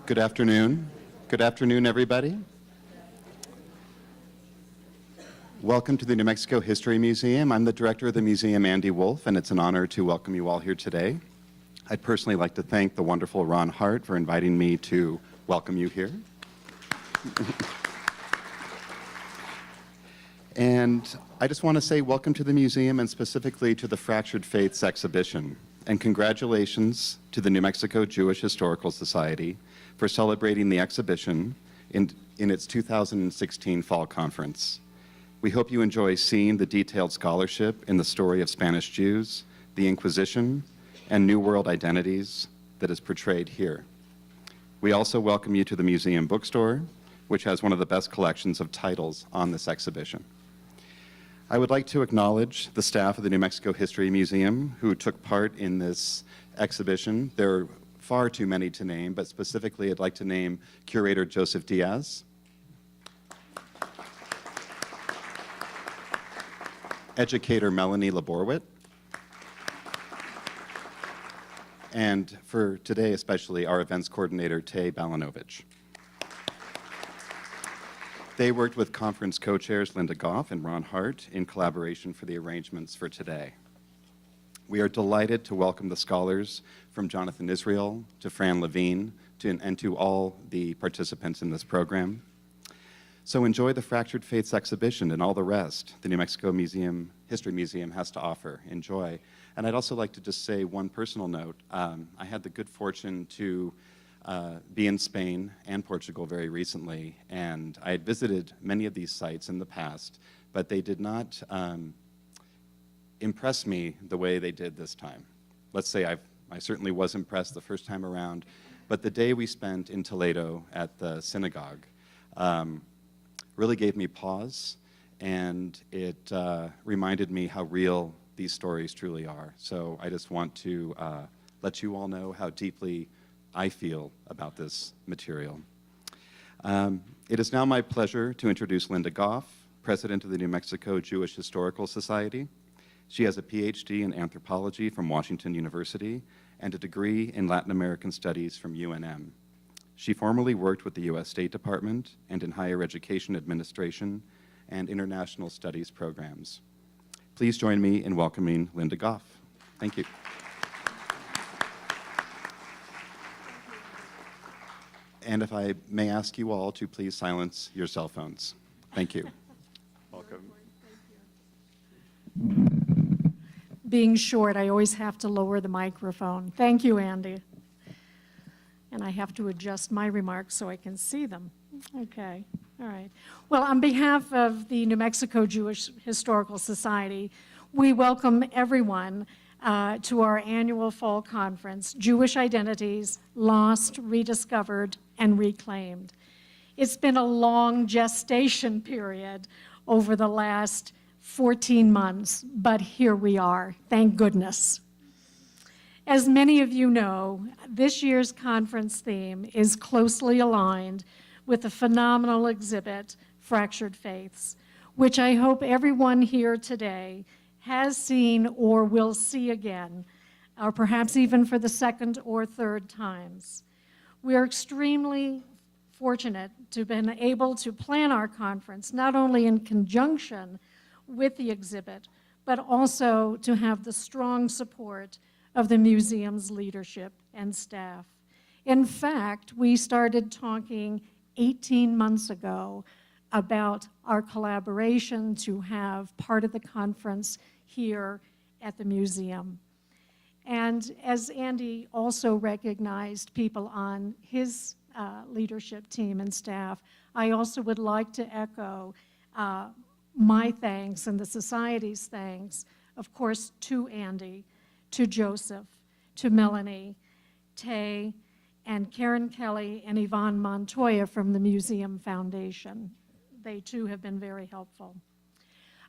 Good afternoon. Good afternoon, everybody. Welcome to the New Mexico History Museum. I'm the director of the museum, Andy Wolf, and it's an honor to welcome you all here today. I'd personally like to thank the wonderful Ron Hart for inviting me to welcome you here. And I just want to say welcome to the museum and specifically to the Fractured Faiths exhibition. And congratulations to the New Mexico Jewish Historical Society for celebrating the exhibition in its 2016 Fall Conference. We hope you enjoy seeing the detailed scholarship in the story of Spanish Jews, the Inquisition, and New World identities that is portrayed here. We also welcome you to the museum bookstore, which has one of the best collections of titles on this exhibition. I would like to acknowledge the staff of the New Mexico History Museum who took part in this exhibition. There are far too many to name, but specifically I'd like to name Curator Joseph Diaz, Educator Melanie Laborwit, and for today especially, our events coordinator, Tay Balanovich. They worked with conference co-chairs Linda Goff and Ron Hart in collaboration for the arrangements for today. We are delighted to welcome the scholars from Jonathan Israel to Fran Levine and to all the participants in this program. So enjoy the Fractured Faiths exhibition and all the rest the New Mexico History Museum has to offer. Enjoy. And I'd also like to just say one personal note. I had the good fortune to be in Spain and Portugal very recently, and I had visited many of these sites in the past, but they did not impress me the way they did this time. Let's say I certainly was impressed the first time around, but the day we spent in Toledo at the synagogue really gave me pause, and it reminded me how real these stories truly are. So I just want to let you all know how deeply I feel about this material. It is now my pleasure to introduce Linda Goff, President of the New Mexico Jewish Historical Society. She has a PhD in anthropology from Washington University and a degree in Latin American Studies from UNM. She formerly worked with the U.S. State Department and in higher education administration and international studies programs. Please join me in welcoming Linda Goff. Thank you. And if I may ask you all to please silence your cell phones. Thank you. Welcome. Being short, I always have to lower the microphone. Thank you, Andy. And I have to adjust my remarks so I can see them. Okay, all right. Well, on behalf of the New Mexico Jewish Historical Society, we welcome everyone to our annual fall conference, Jewish Identities, Lost, Rediscovered, and Reclaimed. It's been a long gestation period over the last 14 months, but here we are, thank goodness. As many of you know, this year's conference theme is closely aligned with the phenomenal exhibit, Fractured Faiths, which I hope everyone here today has seen or will see again, or perhaps even for the second or third times. We are extremely fortunate to have been able to plan our conference, not only in conjunction with the exhibit, but also to have the strong support of the museum's leadership and staff. In fact, we started talking 18 months ago about our collaboration to have part of the conference here at the museum. And as Andy also recognized people on his leadership team and staff, I also would like to echo my thanks and the Society's thanks, of course, to Andy, to Joseph, to Melanie, Tay, and Karen Kelly and Yvonne Montoya from the Museum Foundation. They too have been very helpful.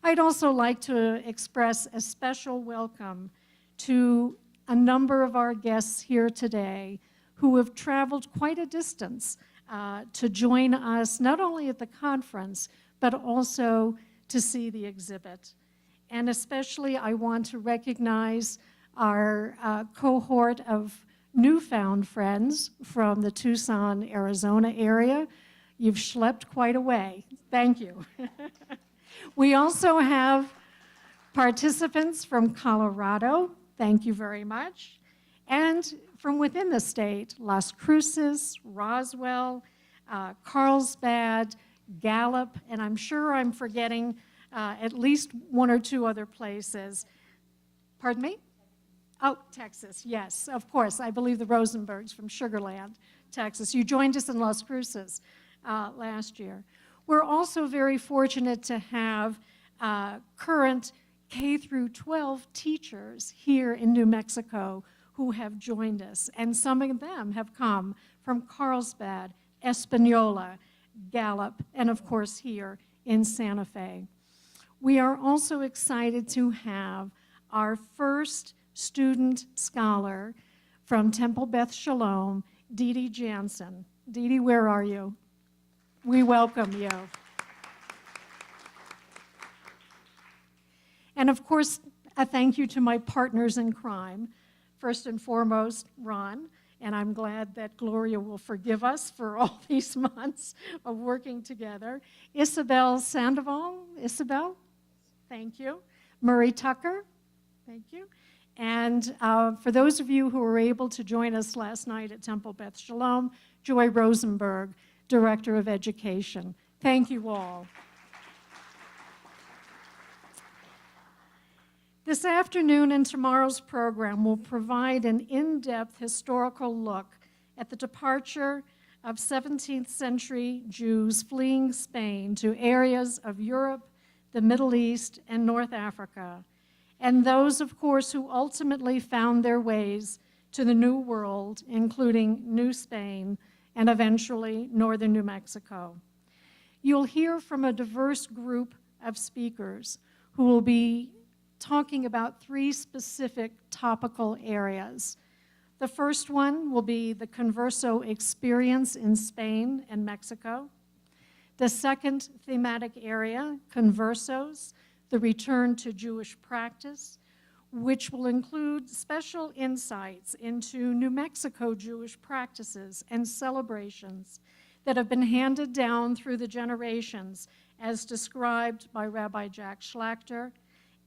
I'd also like to express a special welcome to a number of our guests here today who have traveled quite a distance to join us, not only at the conference, but also to see the exhibit. And especially I want to recognize our cohort of newfound friends from the Tucson, Arizona area. You've schlepped quite a way. Thank you. We also have participants from Colorado. Thank you very much. And from within the state, Las Cruces, Roswell, Carlsbad, Gallup, and I'm sure I'm forgetting at least one or two other places. Pardon me? Oh, Texas, yes, of course. I believe the Rosenbergs from Sugar Land, Texas. You joined us in Las Cruces last year. We're also very fortunate to have current K through 12 teachers here in New Mexico who have joined us, and some of them have come from Carlsbad, Espanola, Gallup, and of course here in Santa Fe. We are also excited to have our first student scholar from Temple Beth Shalom, Dee Dee Jansen. Dee Dee, where are you? We welcome you. And of course, a thank you to my partners in crime. First and foremost, Ron, and I'm glad that Gloria will forgive us for all these months of working together. Isabel Sandoval, Isabel, thank you. Murray Tucker, thank you. And for those of you who were able to join us last night at Temple Beth Shalom, Joy Rosenberg, Director of Education. Thank you all. This afternoon and tomorrow's program will provide an in-depth historical look at the departure of 17th century Jews fleeing Spain to areas of Europe, the Middle East, and North Africa, and those, of course, who ultimately found their ways to the New World, including New Spain and eventually northern New Mexico. You'll hear from a diverse group of speakers who will be talking about three specific topical areas. The first one will be the Converso experience in Spain and Mexico. The second thematic area, Conversos, the return to Jewish practice, which will include special insights into New Mexico Jewish practices and celebrations that have been handed down through the generations as described by Rabbi Jack Schlachter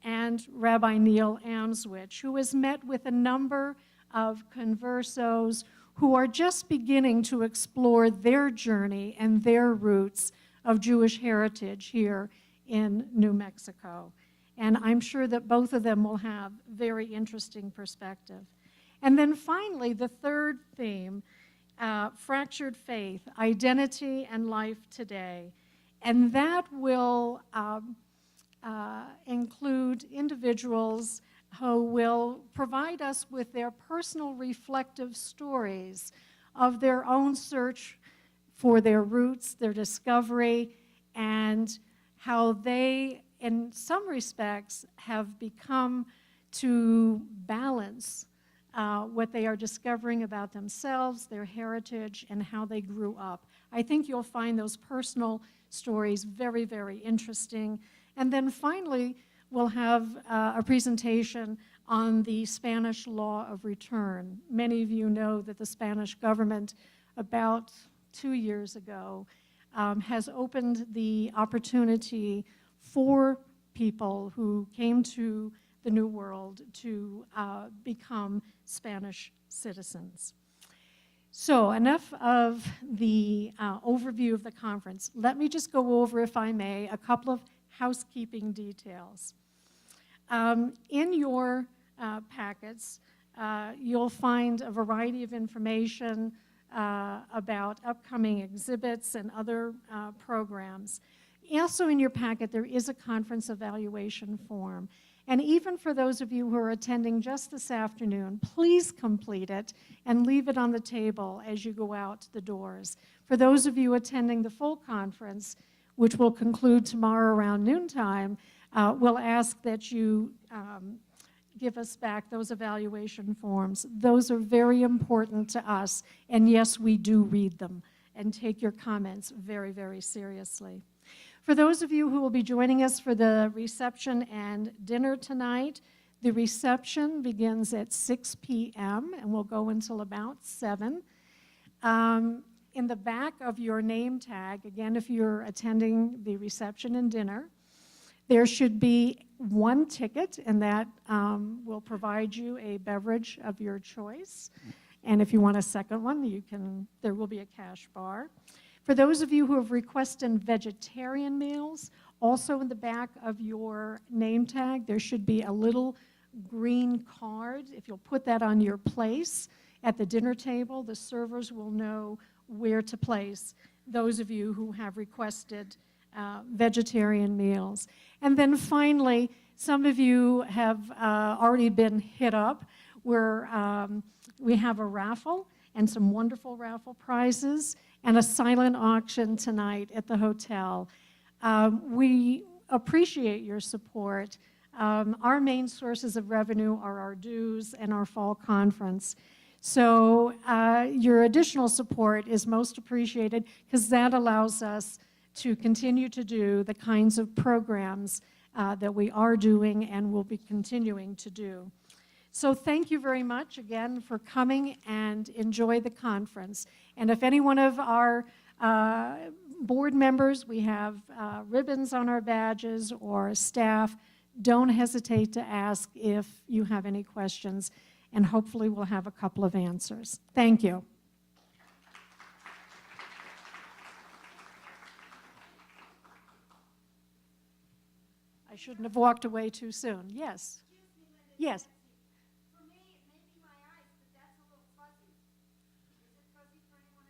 and Rabbi Neil Amswich, who has met with a number of conversos who are just beginning to explore their journey and their roots of Jewish heritage here in New Mexico. And I'm sure that both of them will have very interesting perspective. And then finally, the third theme, fractured faith, identity and life today. And that will include individuals who will provide us with their personal reflective stories of their own search for their roots, their discovery, and how they, in some respects, have become to balance what they are discovering about themselves, their heritage, and how they grew up. I think you'll find those personal stories very, very interesting. And then finally, we'll have a presentation on the Spanish law of return. Many of you know that the Spanish government, about 2 years ago, has opened the opportunity for people who came to the New World to become Spanish citizens. So enough of the overview of the conference. Let me just go over, if I may, a couple of housekeeping details. In your packets, you'll find a variety of information about upcoming exhibits and other programs. Also in your packet, there is a conference evaluation form. And even for those of you who are attending just this afternoon, please complete it and leave it on the table as you go out the doors. For those of you attending the full conference, which will conclude tomorrow around noontime, we'll ask that you give us back those evaluation forms. Those are very important to us, and yes, we do read them and take your comments very, very seriously. For those of you who will be joining us for the reception and dinner tonight, The reception begins at 6 p.m. and will go until about 7. In the back of your name tag, again, if you're attending the reception and dinner, there should be one ticket, and that will provide you a beverage of your choice. And if you want a second one, there will be a cash bar. For those of you who have requested vegetarian meals, also in the back of your name tag, there should be a little green card. If you'll put that on your place at the dinner table, the servers will know where to place those of you who have requested vegetarian meals. And then finally, some of you have already been hit up. We have a raffle and some wonderful raffle prizes and a silent auction tonight at the hotel. We appreciate your support. Our main sources of revenue are our dues and our fall conference. So your additional support is most appreciated because that allows us to continue to do the kinds of programs that we are doing and will be continuing to do. So thank you very much again for coming, and enjoy the conference. And if any one of our board members, we have ribbons on our badges, or staff, don't hesitate to ask if you have any questions, and hopefully we'll have a couple of answers. Thank you. I shouldn't have walked away too soon. Yes. Yes. For me, it may be my eyes, but that's a little fuzzy. Is it fuzzy for anyone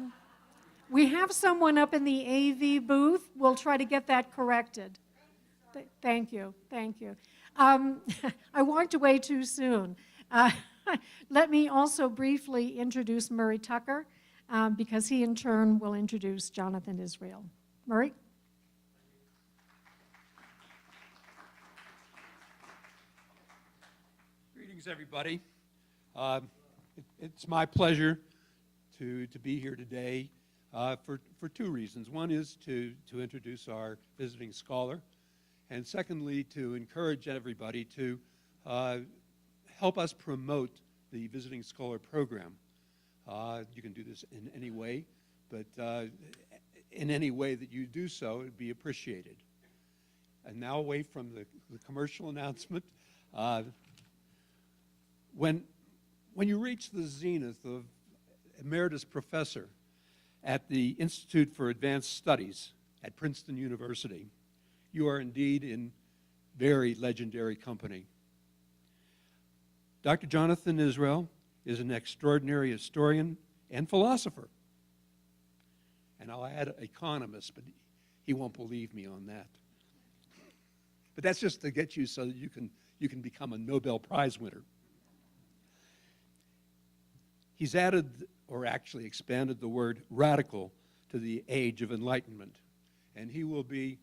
else? We have someone up in the AV booth. We'll try to get that corrected. Thank you. Thank you. I walked away too soon. Let me also briefly introduce Murray Tucker, because he in turn will introduce Jonathan Israel. Murray? Greetings, everybody. It's my pleasure to be here today for two reasons. One is to introduce our visiting scholar, and secondly, to encourage everybody to help us promote the visiting scholar program. You can do this in any way, but in any way that you do so, it would be appreciated. And now away from the commercial announcement. When you reach the zenith of emeritus professor at the Institute for Advanced Studies at Princeton University, you are indeed in very legendary company. Dr. Jonathan Israel is an extraordinary historian and philosopher. And I'll add economist, but he won't believe me on that. But that's just to get you so that you can become a Nobel Prize winner. He's added, or actually expanded, the word radical to the age of enlightenment. And he will be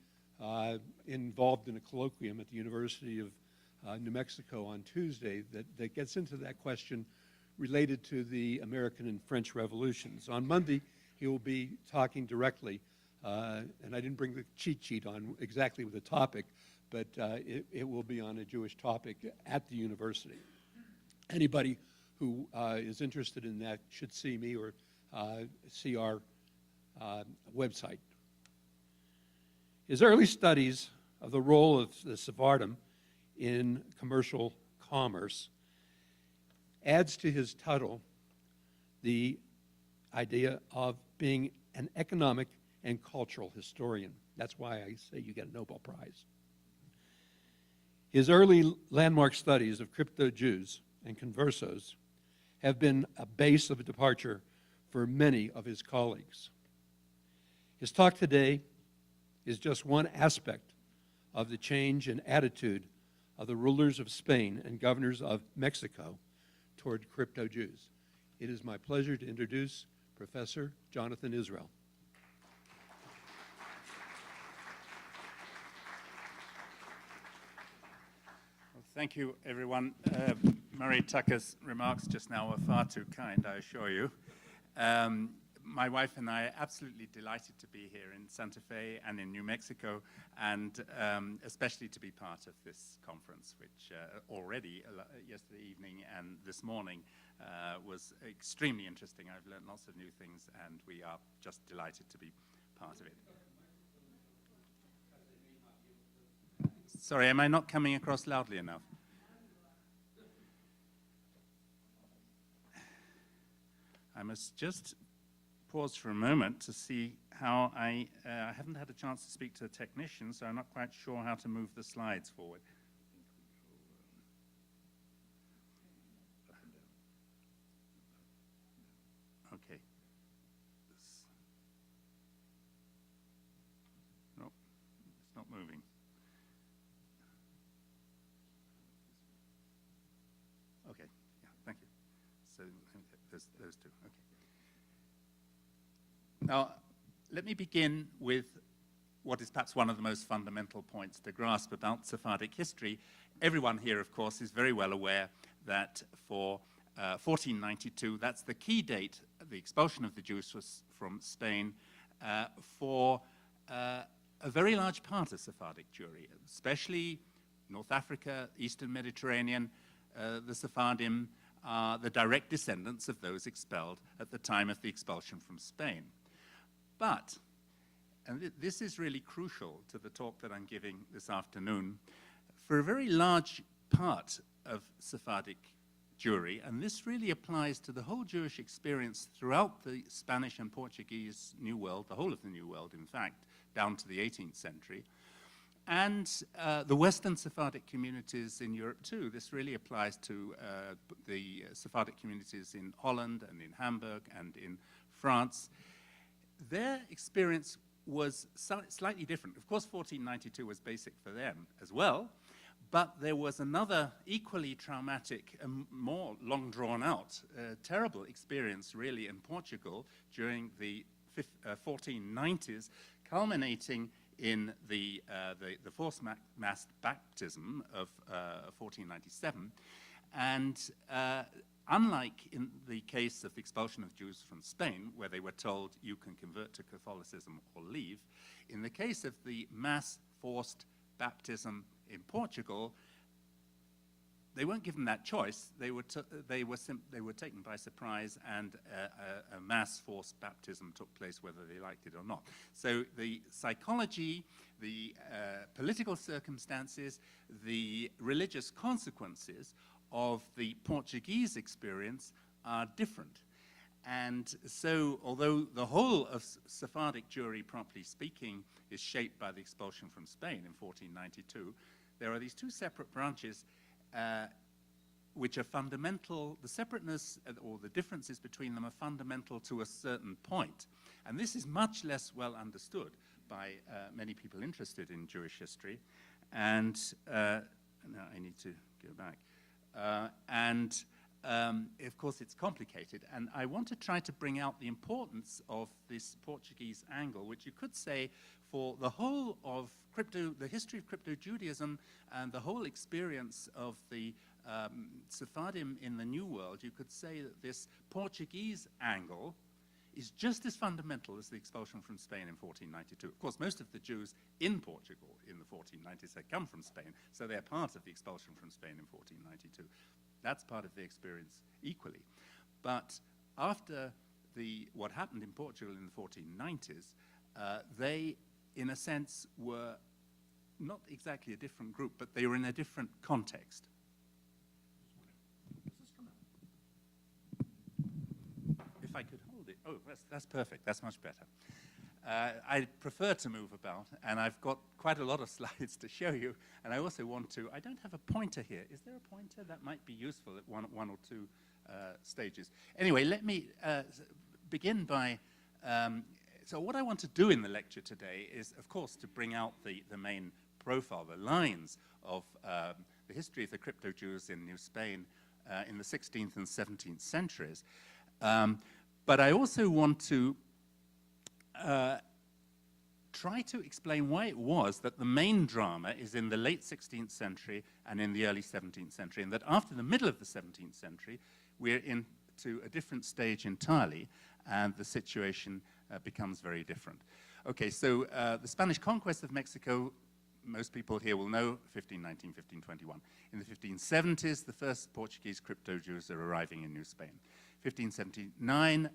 involved in a colloquium at the University of New Mexico on Tuesday that gets into that question related to the American and French revolutions. On Monday, he will be talking directly, and I didn't bring the cheat sheet on exactly with the topic, but it will be on a Jewish topic at the university. Anybody who is interested in that should see me or see our website. His early studies of the role of the Sephardim in commercial commerce adds to his title the idea of being an economic and cultural historian. That's why I say you get a Nobel Prize. His early landmark studies of crypto-Jews and conversos have been a base of departure for many of his colleagues. His talk today is just one aspect of the change in attitude of the rulers of Spain and governors of Mexico toward crypto-Jews. It is my pleasure to introduce Professor Jonathan Israel. Well, thank you, everyone. Murray Tucker's remarks just now were far too kind, I assure you. my wife and I are absolutely delighted to be here in Santa Fe and in New Mexico, and especially to be part of this conference, which already yesterday evening and this morning was extremely interesting. I've learned lots of new things, and we are just delighted to be part of it. Sorry, am I not coming across loudly enough? I must just pause for a moment to see how I haven't had a chance to speak to the technician, so I'm not quite sure how to move the slides forward. Okay. No, it's not moving. Okay, yeah, thank you. So there's those two, okay. Now, let me begin with what is perhaps one of the most fundamental points to grasp about Sephardic history. Everyone here, of course, is very well aware that for 1492, that's the key date, the expulsion of the Jews from Spain, for a very large part of Sephardic Jewry, especially North Africa, Eastern Mediterranean. The Sephardim are the direct descendants of those expelled at the time of the expulsion from Spain. But, and this is really crucial to the talk that I'm giving this afternoon, for a very large part of Sephardic Jewry, and this really applies to the whole Jewish experience throughout the Spanish and Portuguese New World, the whole of the New World, in fact, down to the 18th century, and the Western Sephardic communities in Europe too. This really applies to the Sephardic communities in Holland and in Hamburg and in France. Their experience was slightly different. Of course, 1492 was basic for them as well, but there was another equally traumatic and more long drawn out, terrible experience really in Portugal during the 1490s, culminating in the forced mass baptism of 1497. And unlike in the case of the expulsion of Jews from Spain, where they were told you can convert to Catholicism or leave, in the case of the mass forced baptism in Portugal, they weren't given that choice. They were taken by surprise, and a mass forced baptism took place whether they liked it or not. So the psychology, the political circumstances, the religious consequences of the Portuguese experience are different. And so, although the whole of Sephardic Jewry, properly speaking, is shaped by the expulsion from Spain in 1492, there are these two separate branches which are fundamental. The separateness or the differences between them are fundamental to a certain point. And this is much less well understood by many people interested in Jewish history. And now I need to go back. Of course, it's complicated. And I want to try to bring out the importance of this Portuguese angle, which you could say for the whole of the history of crypto-Judaism and the whole experience of the Sephardim in the New World. You could say that this Portuguese angle is just as fundamental as the expulsion from Spain in 1492. Of course, most of the Jews in Portugal in the 1490s had come from Spain, so they're part of the expulsion from Spain in 1492. That's part of the experience equally. But after what happened in Portugal in the 1490s, they, in a sense, were not exactly a different group, but they were in a different context. If I could hold it. Oh, that's perfect. That's much better. I prefer to move about, and I've got quite a lot of slides to show you, and I also want to, I don't have a pointer here. Is there a pointer? That might be useful at one or two stages. Anyway, let me begin by, so what I want to do in the lecture today is, of course, to bring out the main profile, the lines of the history of the crypto-Jews in New Spain in the 16th and 17th centuries. But I also want to try to explain why it was that the main drama is in the late 16th century and in the early 17th century, and that after the middle of the 17th century, we're into a different stage entirely, and the situation becomes very different. Okay, so the Spanish conquest of Mexico, most people here will know, 1519, 1521. In the 1570s, the first Portuguese crypto-Jews are arriving in New Spain. 1579,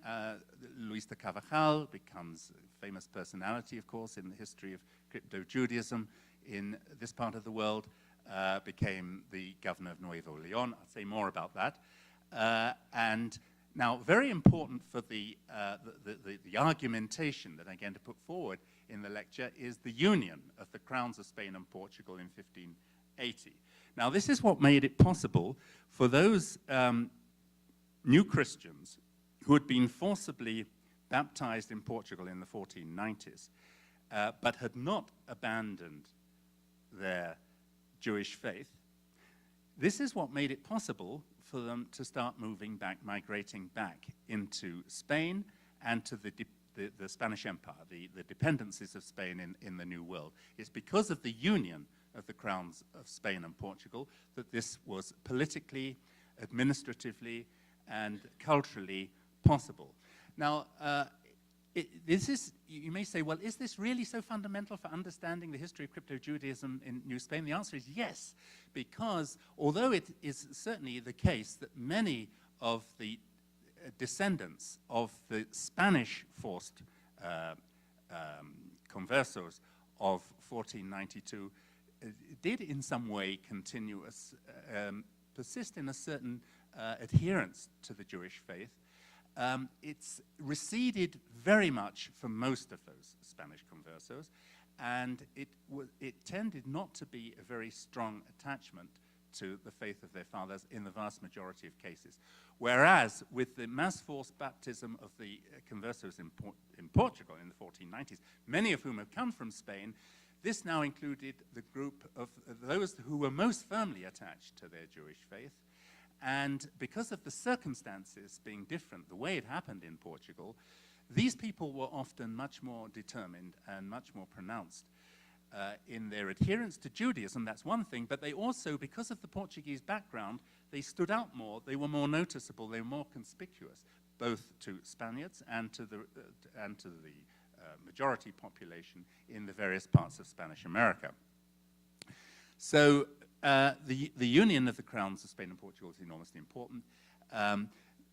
Luis de Carvajal becomes a famous personality, of course, in the history of crypto-Judaism in this part of the world, became the governor of Nuevo León. I'll say more about that. And now, very important for the argumentation that I'm going to put forward in the lecture is the union of the crowns of Spain and Portugal in 1580. Now, this is what made it possible for those new Christians who had been forcibly baptized in Portugal in the 1490s, but had not abandoned their Jewish faith. This is what made it possible for them to start moving back, migrating back into Spain and to the Spanish Empire, the dependencies of Spain in the New World. It's because of the union of the crowns of Spain and Portugal that this was politically, administratively, and culturally possible. Now, you may say, well, is this really so fundamental for understanding the history of crypto-Judaism in New Spain? The answer is yes, because although it is certainly the case that many of the descendants of the Spanish forced conversos of 1492 did in some way persist in a certain adherence to the Jewish faith, it's receded very much for most of those Spanish conversos, and it tended not to be a very strong attachment to the faith of their fathers in the vast majority of cases. Whereas with the mass forced baptism of the conversos in Portugal in the 1490s, many of whom have come from Spain, this now included the group of those who were most firmly attached to their Jewish faith. And because of the circumstances being different, the way it happened in Portugal, these people were often much more determined and much more pronounced in their adherence to Judaism. That's one thing, but they also, because of the Portuguese background, they stood out more, they were more noticeable, they were more conspicuous, both to Spaniards and to the majority population in the various parts of Spanish America. So the union of the crowns of Spain and Portugal is enormously important.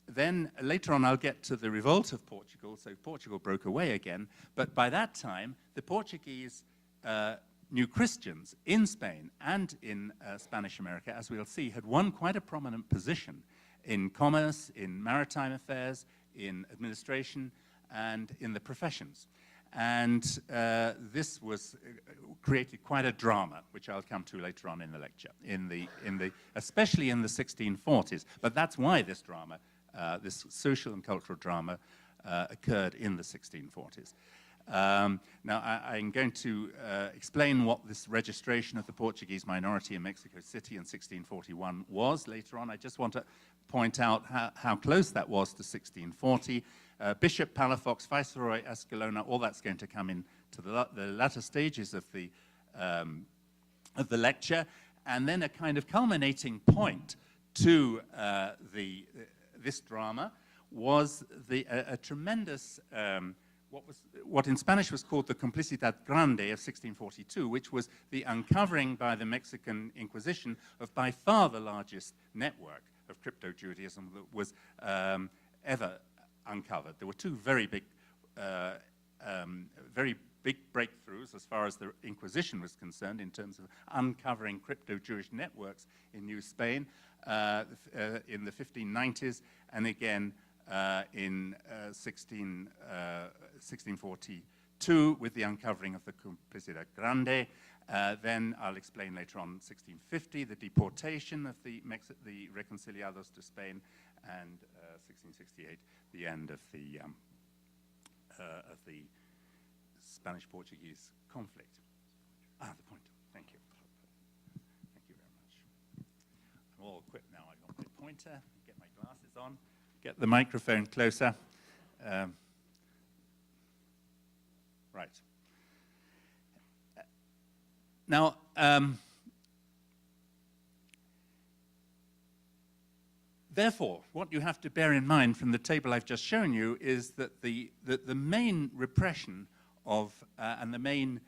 Then later on I'll get to the revolt of Portugal, so Portugal broke away again, but by that time the Portuguese New Christians in Spain and in Spanish America, as we'll see, had won quite a prominent position in commerce, in maritime affairs, in administration, and in the professions. And this created quite a drama, which I'll come to later on in the lecture, especially in the 1640s. But that's why this drama, this social and cultural drama, occurred in the 1640s. Now, I'm going to explain what this registration of the Portuguese minority in Mexico City in 1641 was later on. I just want to point out how close that was to 1640. Bishop Palafox, Viceroy Escalona, all that's going to come into the latter stages of the lecture, and then a kind of culminating point to this drama was a tremendous what in Spanish was called the Complicidad Grande of 1642, which was the uncovering by the Mexican Inquisition of by far the largest network of crypto-Judaism that was ever uncovered. There were two very big breakthroughs as far as the Inquisition was concerned in terms of uncovering crypto-Jewish networks in New Spain in the 1590s, and again in 1642 with the uncovering of the Complicidad Grande. Then I'll explain later on 1650, the deportation of the reconciliados to Spain, and 1668, the end of the Spanish-Portuguese conflict. The pointer. Thank you. Thank you very much. I'm all equipped now. I've got my pointer, get my glasses on, get the microphone closer. Right. Now, Therefore, what you have to bear in mind from the table I've just shown you is that the main repression of, and the main,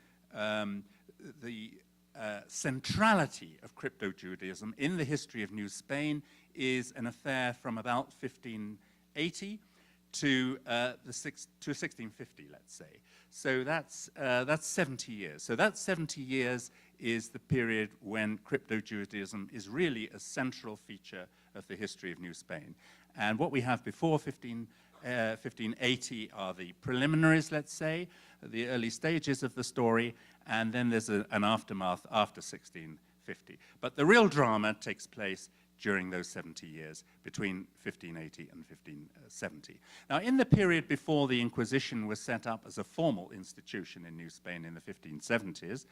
centrality of crypto-Judaism in the history of New Spain is an affair from about 1580 to 1650, let's say. So that's 70 years. So that 70 years is the period when crypto-Judaism is really a central feature of the history of New Spain. And what we have before 1580 are the preliminaries, let's say, the early stages of the story, and then there's an aftermath after 1650. But the real drama takes place during those 70 years, between 1580 and 1570. Now, in the period before the Inquisition was set up as a formal institution in New Spain in the 1570s,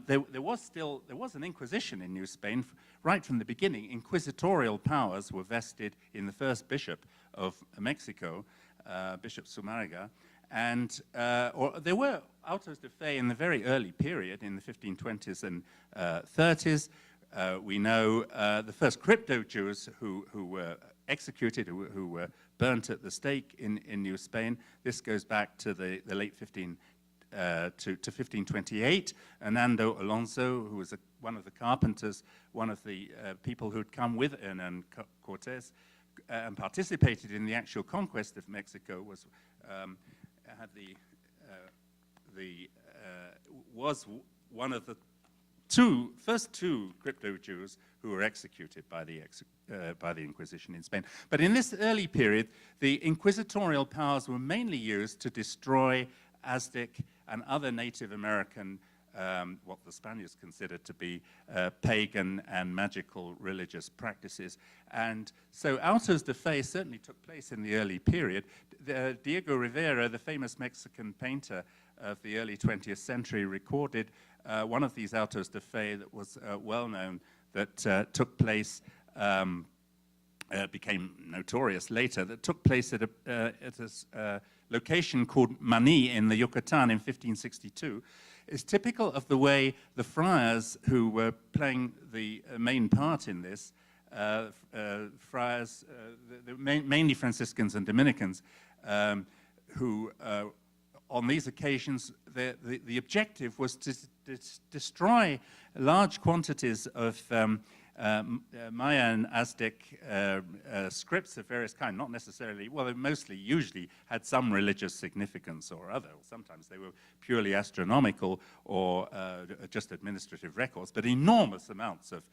there was an Inquisition in New Spain right from the beginning. Inquisitorial powers were vested in the first bishop of Mexico, Bishop Zumárraga, and there were autos de fe in the very early period, in the 1520s and 30s. We know the first crypto-Jews who were executed, who were burnt at the stake in New Spain. This goes back to the late 1528. Hernando Alonso, who was one of the carpenters, one of the people who had come with Hernán Cortés and participated in the actual conquest of Mexico, was one of the first two crypto-Jews who were executed by the Inquisition in Spain. But in this early period, the inquisitorial powers were mainly used to destroy Aztec and other Native American, what the Spaniards considered to be pagan and magical religious practices. And so autos de fe certainly took place in the early period. Diego Rivera, the famous Mexican painter of the early 20th century, recorded one of these autos de fe that was well known, that took place, became notorious later, that took place at a location called Mani in the Yucatan in 1562. Is typical of the way the friars who were playing the main part in this, friars, mainly Franciscans and Dominicans, who on these occasions, the objective was to destroy large quantities of Maya and Aztec scripts of various kinds, not necessarily, well, they mostly usually had some religious significance or other. Sometimes they were purely astronomical or just administrative records, but enormous amounts of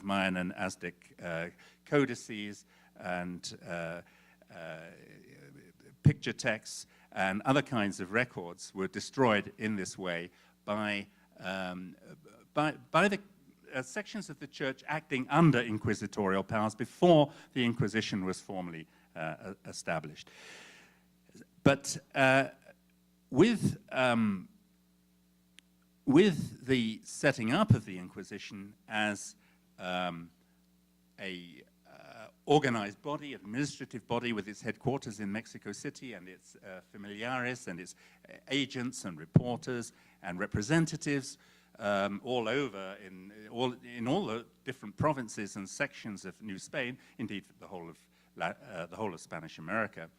Mayan and Aztec codices and picture texts and other kinds of records were destroyed in this way by the sections of the church acting under inquisitorial powers before the Inquisition was formally established. But with the setting up of the Inquisition as a organized body, administrative body with its headquarters in Mexico City and its familiares and its agents and reporters and representatives all over in all the different provinces and sections of New Spain, indeed the whole of Spanish America.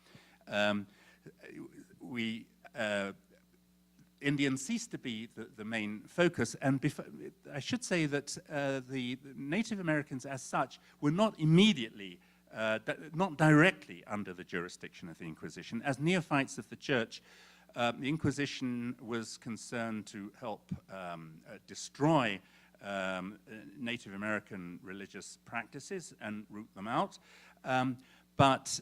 Indians ceased to be the main focus, and I should say that the Native Americans as such were not immediately, not directly under the jurisdiction of the Inquisition. As neophytes of the church, the Inquisition was concerned to help destroy Native American religious practices and root them out. But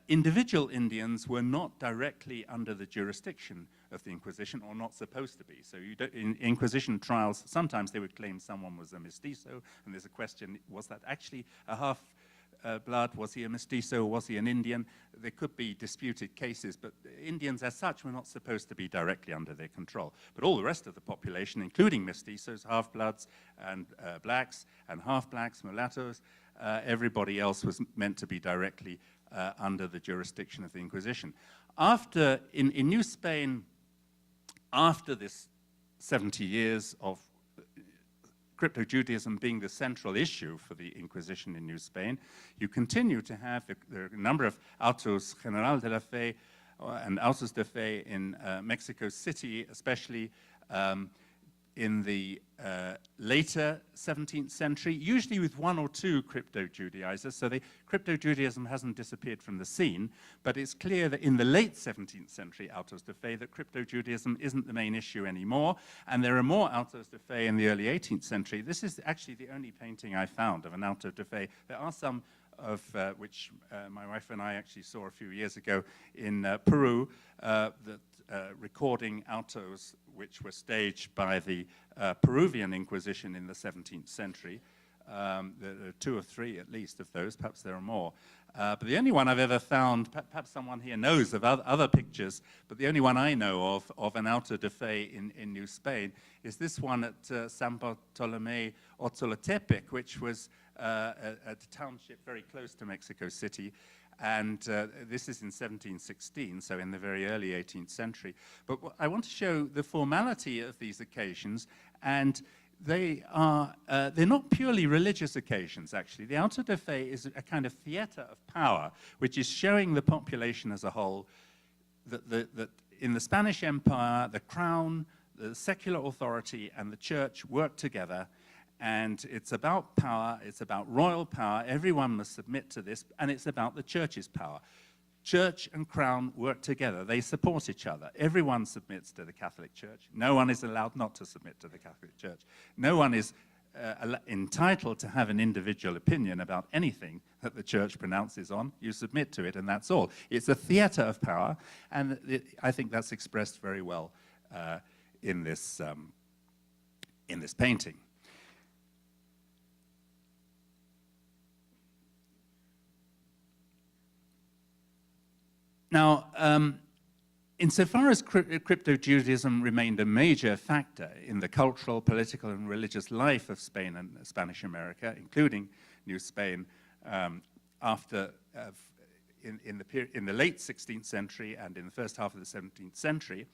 individual Indians were not directly under the jurisdiction of the Inquisition, or not supposed to be. So in Inquisition trials, sometimes they would claim someone was a mestizo, and there's a question, was that actually a half-blood? Was he a mestizo? Was he an Indian? There could be disputed cases, but Indians as such were not supposed to be directly under their control. But all the rest of the population, including mestizos, half-bloods, and blacks, and half-blacks, mulattoes, everybody else was meant to be directly under the jurisdiction of the Inquisition. In New Spain, after this 70 years of crypto-Judaism being the central issue for the Inquisition in New Spain, you continue to have a number of autos general de la fe and autos de fe in Mexico City, especially in the later 17th century, usually with one or two crypto-Judaizers. So crypto-Judaism hasn't disappeared from the scene, but it's clear that in the late 17th century autos de fe that crypto-Judaism isn't the main issue anymore, and there are more autos de fe in the early 18th century. This is actually the only painting I found of an auto de fe. There are some of which my wife and I actually saw a few years ago in Peru, recording autos which were staged by the Peruvian Inquisition in the 17th century. There are 2 or 3 at least of those, perhaps there are more. But the only one I've ever found, perhaps someone here knows of other pictures, but the only one I know of an auto de fe in New Spain is this one at San Bartolomé Otzolotepec, which was a township very close to Mexico City. And this is in 1716, so in the very early 18th century. But I want to show the formality of these occasions, and they're not purely religious occasions, actually. The auto de fe is a kind of theater of power, which is showing the population as a whole that in the Spanish Empire, the crown, the secular authority, and the church work together. And it's about power, it's about royal power, everyone must submit to this, and it's about the church's power. Church and crown work together, they support each other. Everyone submits to the Catholic Church. No one is allowed not to submit to the Catholic Church. No one is entitled to have an individual opinion about anything that the Church pronounces on. You submit to it, and that's all. It's a theater of power, and I think that's expressed very well in this painting. Now, insofar as crypto-Judaism remained a major factor in the cultural, political, and religious life of Spain and Spanish America, including New Spain, in the late 16th century and in the first half of the 17th century,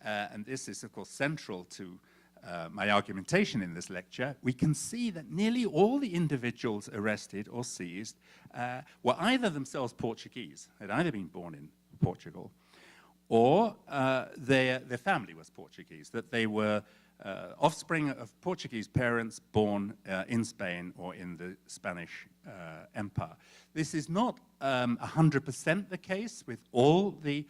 and this is, of course, central to my argumentation in this lecture, we can see that nearly all the individuals arrested or seized were either themselves Portuguese, had either been born in Portugal, or their family was Portuguese, that they were offspring of Portuguese parents born in Spain or in the Spanish Empire. This is not 100% the case with all the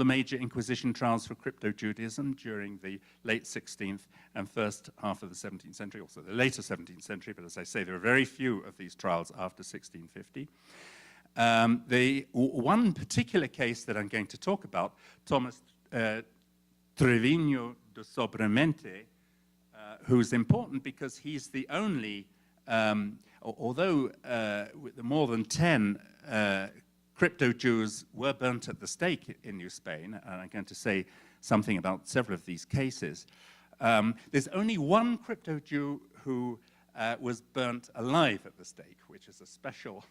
major Inquisition trials for crypto-Judaism during the late 16th and first half of the 17th century, also the later 17th century, but as I say, there are very few of these trials after 1650. The one particular case that I'm going to talk about, Thomas Trevino de Sobremente, who's important because he's the only, although more than 10 crypto-Jews were burnt at the stake in New Spain, and I'm going to say something about several of these cases. There's only one crypto-Jew who was burnt alive at the stake, which is a special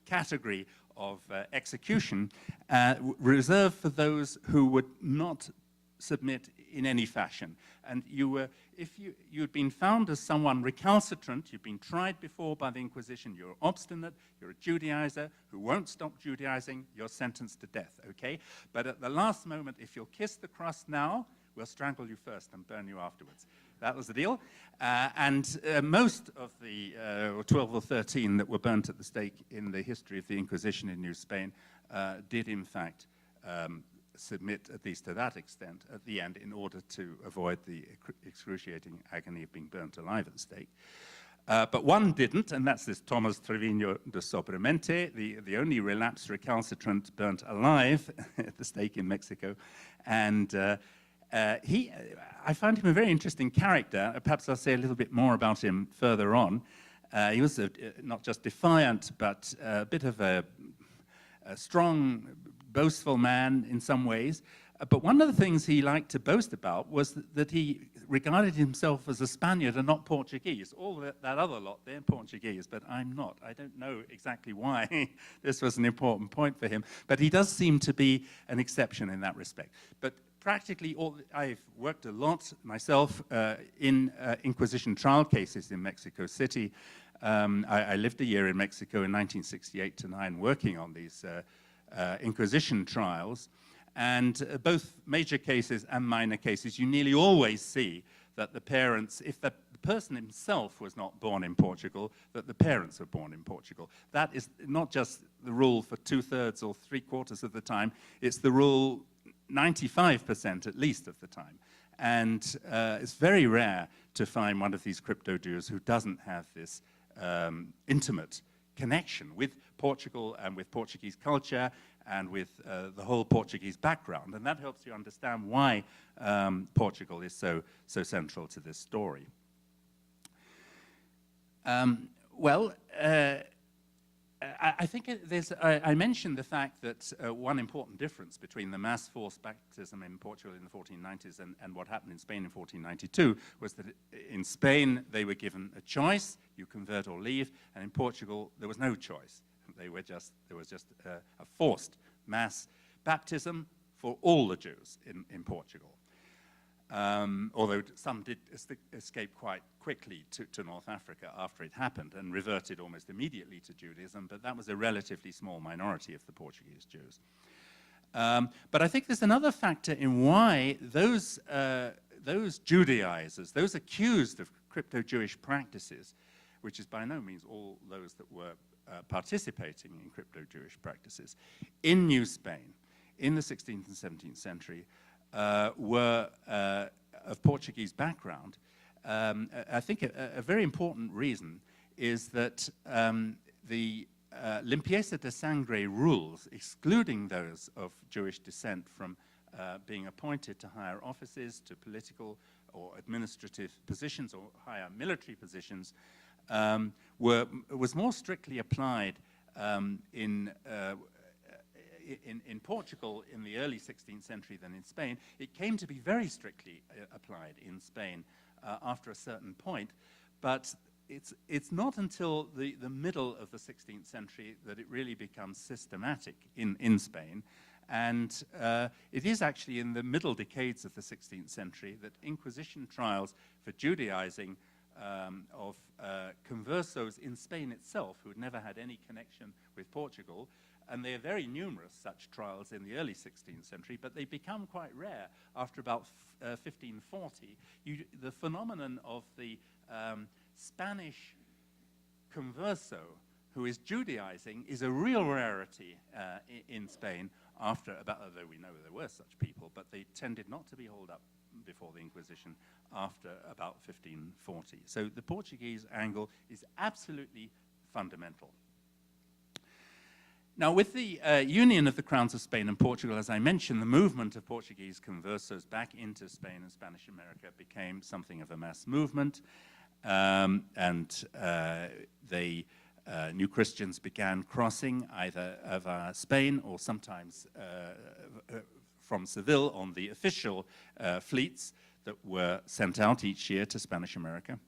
category of execution reserved for those who would not submit in any fashion. And if you'd been found as someone recalcitrant, you've been tried before by the Inquisition, you're obstinate, you're a Judaizer who won't stop Judaizing, you're sentenced to death, okay? But at the last moment, if you'll kiss the cross now, we'll strangle you first and burn you afterwards. That was the deal. Most of the 12 or 13 that were burnt at the stake in the history of the Inquisition in New Spain did, in fact, submit, at least to that extent, at the end, in order to avoid the excruciating agony of being burnt alive at the stake. But one didn't, and that's this Thomas Trevino de Sobremente, the only relapsed recalcitrant burnt alive at the stake in Mexico. And I found him a very interesting character. Perhaps I'll say a little bit more about him further on. He was not just defiant, but a bit of a strong, boastful man in some ways. But one of the things he liked to boast about was that he regarded himself as a Spaniard and not Portuguese. All that other lot, they're Portuguese, but I'm not. I don't know exactly why this was an important point for him. But he does seem to be an exception in that respect. But practically all, I've worked a lot myself in Inquisition trial cases in Mexico City. I lived a year in Mexico in 1968 to 9 working on these Inquisition trials. And both major cases and minor cases, you nearly always see that the parents, if the person himself was not born in Portugal, that the parents were born in Portugal. That is not just the rule for 2/3 or 3/4 of the time, it's the rule 95% at least of the time. And it's very rare to find one of these crypto Jews who doesn't have this intimate connection with Portugal and with Portuguese culture and with the whole Portuguese background. And that helps you understand why Portugal is so central to this story. I think I mentioned the fact that one important difference between the mass forced baptism in Portugal in the 1490s and what happened in Spain in 1492 was that in Spain they were given a choice, you convert or leave, and in Portugal there was no choice. There was just a forced mass baptism for all the Jews in Portugal. Although some did escape quite quickly to North Africa after it happened and reverted almost immediately to Judaism, but that was a relatively small minority of the Portuguese Jews. But I think there's another factor in why those Judaizers, those accused of crypto-Jewish practices, which is by no means all those that were participating in crypto-Jewish practices, in New Spain, in the 16th and 17th century, were of Portuguese background. I think a very important reason is that the limpieza de sangre rules, excluding those of Jewish descent from being appointed to higher offices, to political or administrative positions or higher military positions, was more strictly applied in Portugal in the early 16th century than in Spain. It came to be very strictly applied in Spain after a certain point, but it's not until the middle of the 16th century that it really becomes systematic in Spain. And it is actually in the middle decades of the 16th century that Inquisition trials for Judaizing of conversos in Spain itself, who had never had any connection with Portugal, and they are very numerous, such trials in the early 16th century, but they become quite rare after about 1540. The phenomenon of the Spanish converso who is Judaizing is a real rarity in Spain after about, although we know there were such people, but they tended not to be hauled up before the Inquisition after about 1540. So the Portuguese angle is absolutely fundamental. Now, with the union of the crowns of Spain and Portugal, as I mentioned, the movement of Portuguese conversos back into Spain and Spanish America became something of a mass movement, and New Christians began crossing either via Spain or sometimes from Seville on the official fleets that were sent out each year to Spanish America.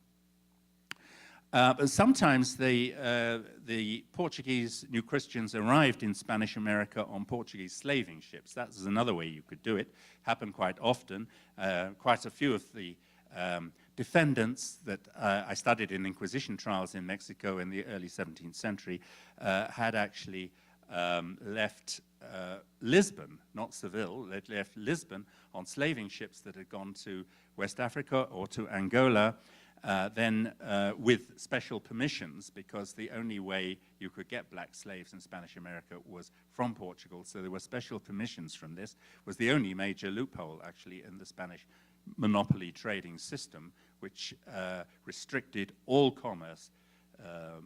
But sometimes the Portuguese New Christians arrived in Spanish America on Portuguese slaving ships. That's another way you could do it. Happened quite often. Quite a few of the defendants that I studied in Inquisition trials in Mexico in the early 17th century had actually left Lisbon, not Seville. They'd left Lisbon on slaving ships that had gone to West Africa or to Angola, then with special permissions, because the only way you could get black slaves in Spanish America was from Portugal, so there were special permissions from this. Was the only major loophole, actually, in the Spanish monopoly trading system, which restricted all commerce,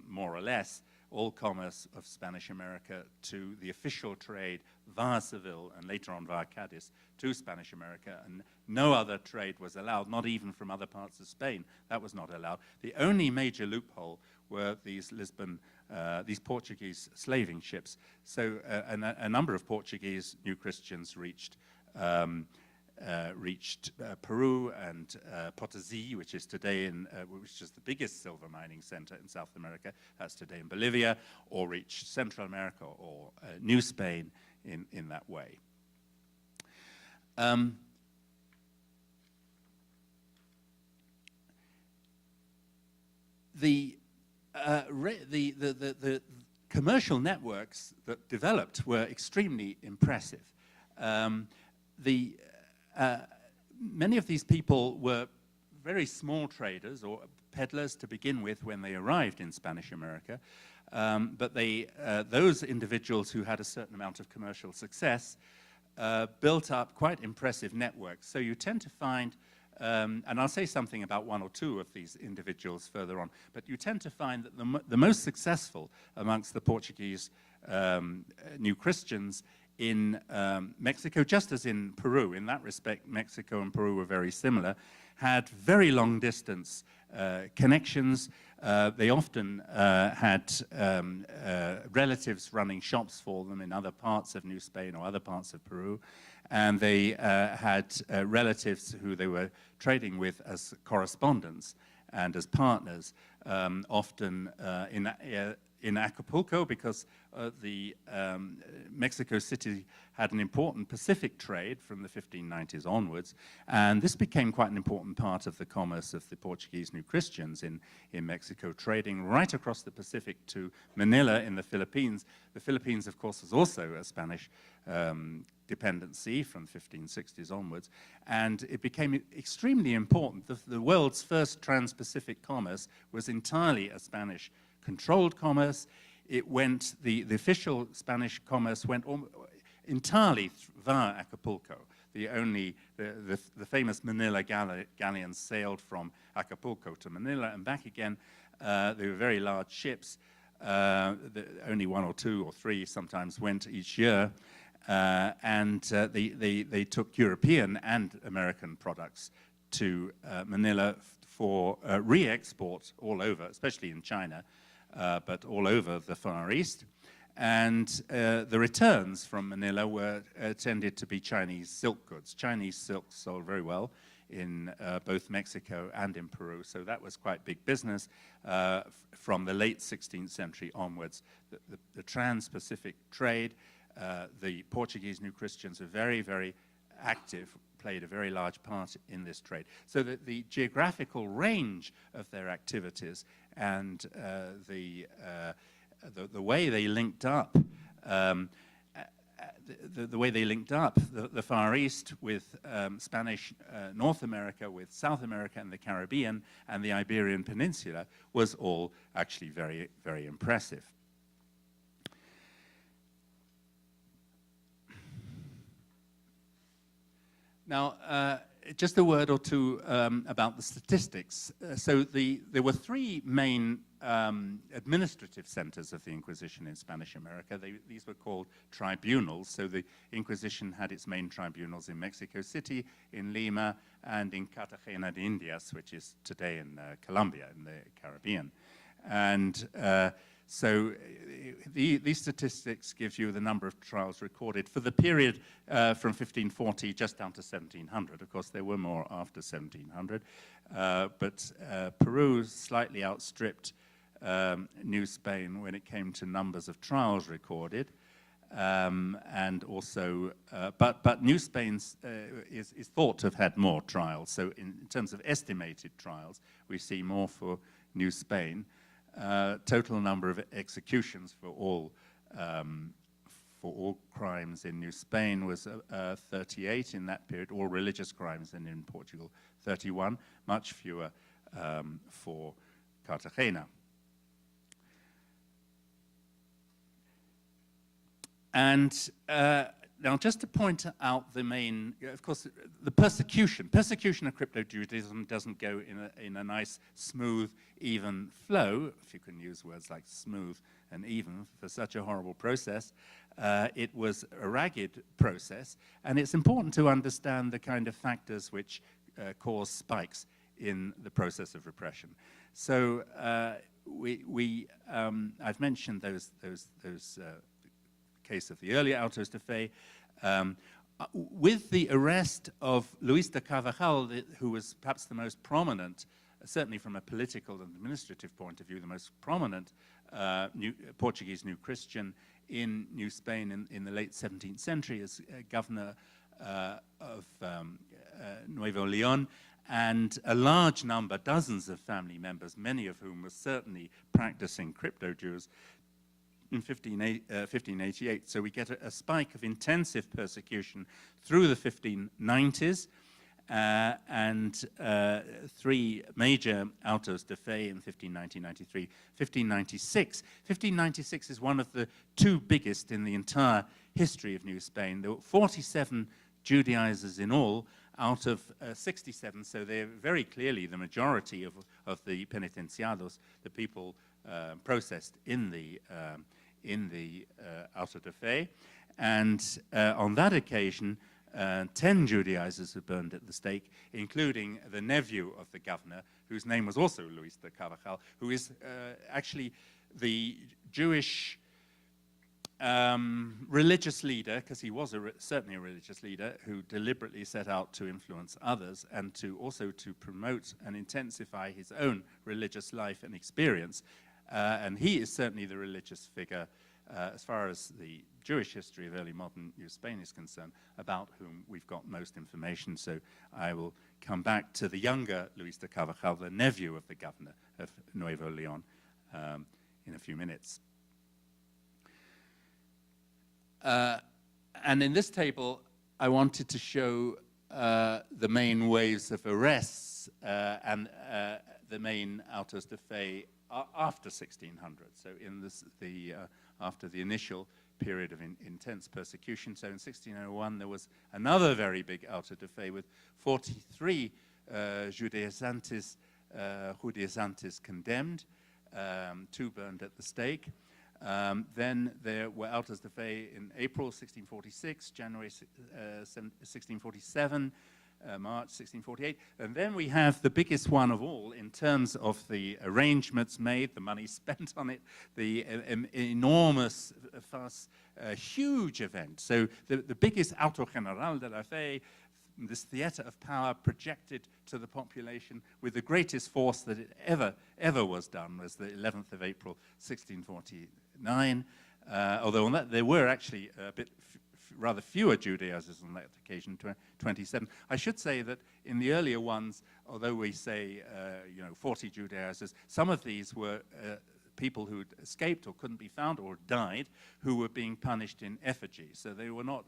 more or less, all commerce of Spanish America to the official trade via Seville and later on via Cadiz to Spanish America, and no other trade was allowed, not even from other parts of Spain. That was not allowed. The only major loophole were these these Portuguese slaving ships. So a number of Portuguese New Christians reached Peru and Potosí, which is today which is the biggest silver mining center in South America. That's today in Bolivia, or reached Central America or New Spain in that way. the commercial networks that developed were extremely impressive. Many of these people were very small traders or peddlers to begin with when they arrived in Spanish America, but those individuals who had a certain amount of commercial success built up quite impressive networks. So you tend to find, and I'll say something about one or two of these individuals further on, but you tend to find that the most successful amongst the Portuguese New Christians in Mexico, just as in Peru, in that respect, Mexico and Peru were very similar, had very long distance connections. They often had relatives running shops for them in other parts of New Spain or other parts of Peru, and they had relatives who they were trading with as correspondents and as partners, often in Acapulco, because Mexico City had an important Pacific trade from the 1590s onwards, and this became quite an important part of the commerce of the Portuguese New Christians in Mexico, trading right across the Pacific to Manila in the Philippines. The Philippines, of course, was also a Spanish dependency from the 1560s onwards, and it became extremely important. The world's first trans-Pacific commerce was entirely a Spanish-controlled commerce. The official Spanish commerce went entirely via Acapulco. The famous Manila galleons sailed from Acapulco to Manila and back again. They were very large ships. Only one or two or three sometimes went each year. And they took European and American products to Manila for re-export all over, especially in China, but all over the Far East. And the returns from Manila tended to be Chinese silk goods. Chinese silks sold very well in both Mexico and in Peru, so that was quite big business from the late 16th century onwards. The trans-Pacific trade, the Portuguese New Christians were very, very active, played a very large part in this trade. So that the geographical range of their activities and the way they linked up, the Far East with Spanish North America, with South America and the Caribbean and the Iberian Peninsula was all actually very, very impressive. Now, just a word or two about the statistics. There were three main administrative centers of the Inquisition in Spanish America. These were called tribunals. So the Inquisition had its main tribunals in Mexico City, in Lima, and in Cartagena de Indias, which is today in Colombia, in the Caribbean. And so these statistics give you the number of trials recorded for the period from 1540 just down to 1700. Of course, there were more after 1700, but Peru slightly outstripped New Spain when it came to numbers of trials recorded, and also, but New Spain is thought to have had more trials. So in terms of estimated trials, we see more for New Spain. Total number of executions for all crimes in New Spain was 38 in that period, all religious crimes, and in Portugal 31, much fewer for Cartagena. And now, just to point out the main, of course, the persecution of crypto-Judaism doesn't go in a nice, smooth, even flow, if you can use words like smooth and even for such a horrible process. It was a ragged process, and it's important to understand the kind of factors which cause spikes in the process of repression. So I've mentioned those case of the earlier autos de fe. With the arrest of Luis de Carvajal, who was perhaps the most prominent, certainly from a political and administrative point of view, the most prominent Portuguese New Christian in New Spain in the late 17th century as governor of Nuevo León, and a large number, dozens of family members, many of whom were certainly practicing crypto-Jews, in 1588. So we get a spike of intensive persecution through the 1590s, and three major autos de fe in 1593, 1596. 1596 is one of the two biggest in the entire history of New Spain. There were 47 Judaizers in all out of 67, so they're very clearly the majority of the penitenciados, the people processed in the auto de fe. And on that occasion, 10 Judaizers were burned at the stake, including the nephew of the governor, whose name was also Luis de Carvajal, who is actually the Jewish religious leader, because he was certainly a religious leader, who deliberately set out to influence others and also to promote and intensify his own religious life and experience. And he is certainly the religious figure, as far as the Jewish history of early modern New Spain is concerned, about whom we've got most information. So I will come back to the younger Luis de Carvajal, the nephew of the governor of Nuevo Leon, in a few minutes. And in this table, I wanted to show the main waves of arrests and the main autos de fe after 1600. So in this, after the initial period of intense persecution. So in 1601, there was another very big auto de fe with 43 Judaizantes condemned, 2 burned at the stake. Then there were autos de fe in April 1646, January 1647, March 1648. And then we have the biggest one of all in terms of the arrangements made, the money spent on it, the enormous fuss, huge event. So the biggest auto general de la fe, this theater of power projected to the population with the greatest force that it ever was done, was the 11th of April 1649. Although on that there were actually a bit rather fewer Judaizers on that occasion, 27. I should say that in the earlier ones, although we say 40 Judaizers, some of these were people who had escaped or couldn't be found or died, who were being punished in effigy. So they were not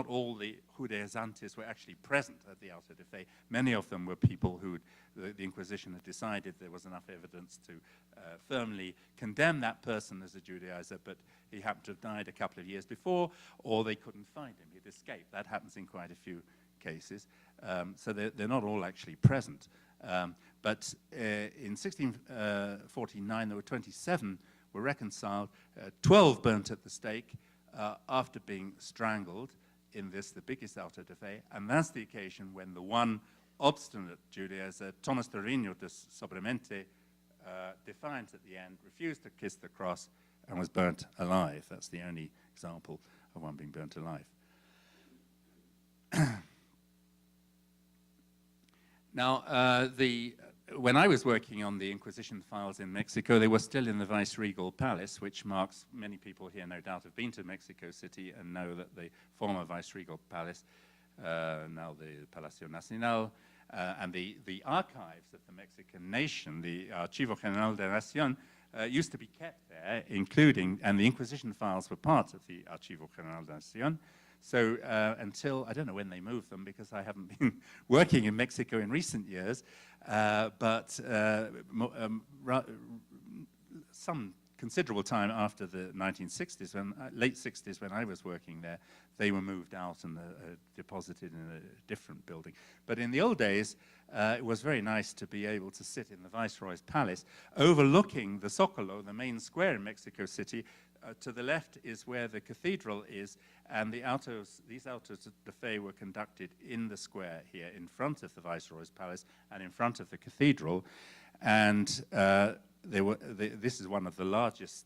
all the Judaizantes were actually present at the auto de fe. Many of them were people who the Inquisition had decided there was enough evidence to firmly condemn that person as a Judaizer, but he happened to have died a couple of years before, or they couldn't find him. He'd escaped. That happens in quite a few cases. So they're not all actually present. But in 1649, there were 27 were reconciled, 12 burnt at the stake after being strangled in this, the biggest auto de fe, and that's the occasion when the one obstinate Judaizer, Thomas Torino de Sobremente, defiant at the end, refused to kiss the cross and was burnt alive. That's the only example of one being burnt alive. Now, when I was working on the Inquisition files in Mexico, they were still in the Viceregal Palace, which marks, many people here no doubt have been to Mexico City and know that the former Viceregal Palace, now the Palacio Nacional, and the archives of the Mexican nation, the Archivo General de la Nación, used to be kept there, including, and the Inquisition files were part of the Archivo General de la Nación. So until, I don't know when they moved them because I haven't been working in Mexico in recent years, but some considerable time after the 1960s, late 60s when I was working there, they were moved out and deposited in a different building. But in the old days, it was very nice to be able to sit in the Viceroy's palace overlooking the Zócalo, the main square in Mexico City. To the left is where the cathedral is, and these autos de fe were conducted in the square here in front of the Viceroy's palace and in front of the cathedral. And this is one of the largest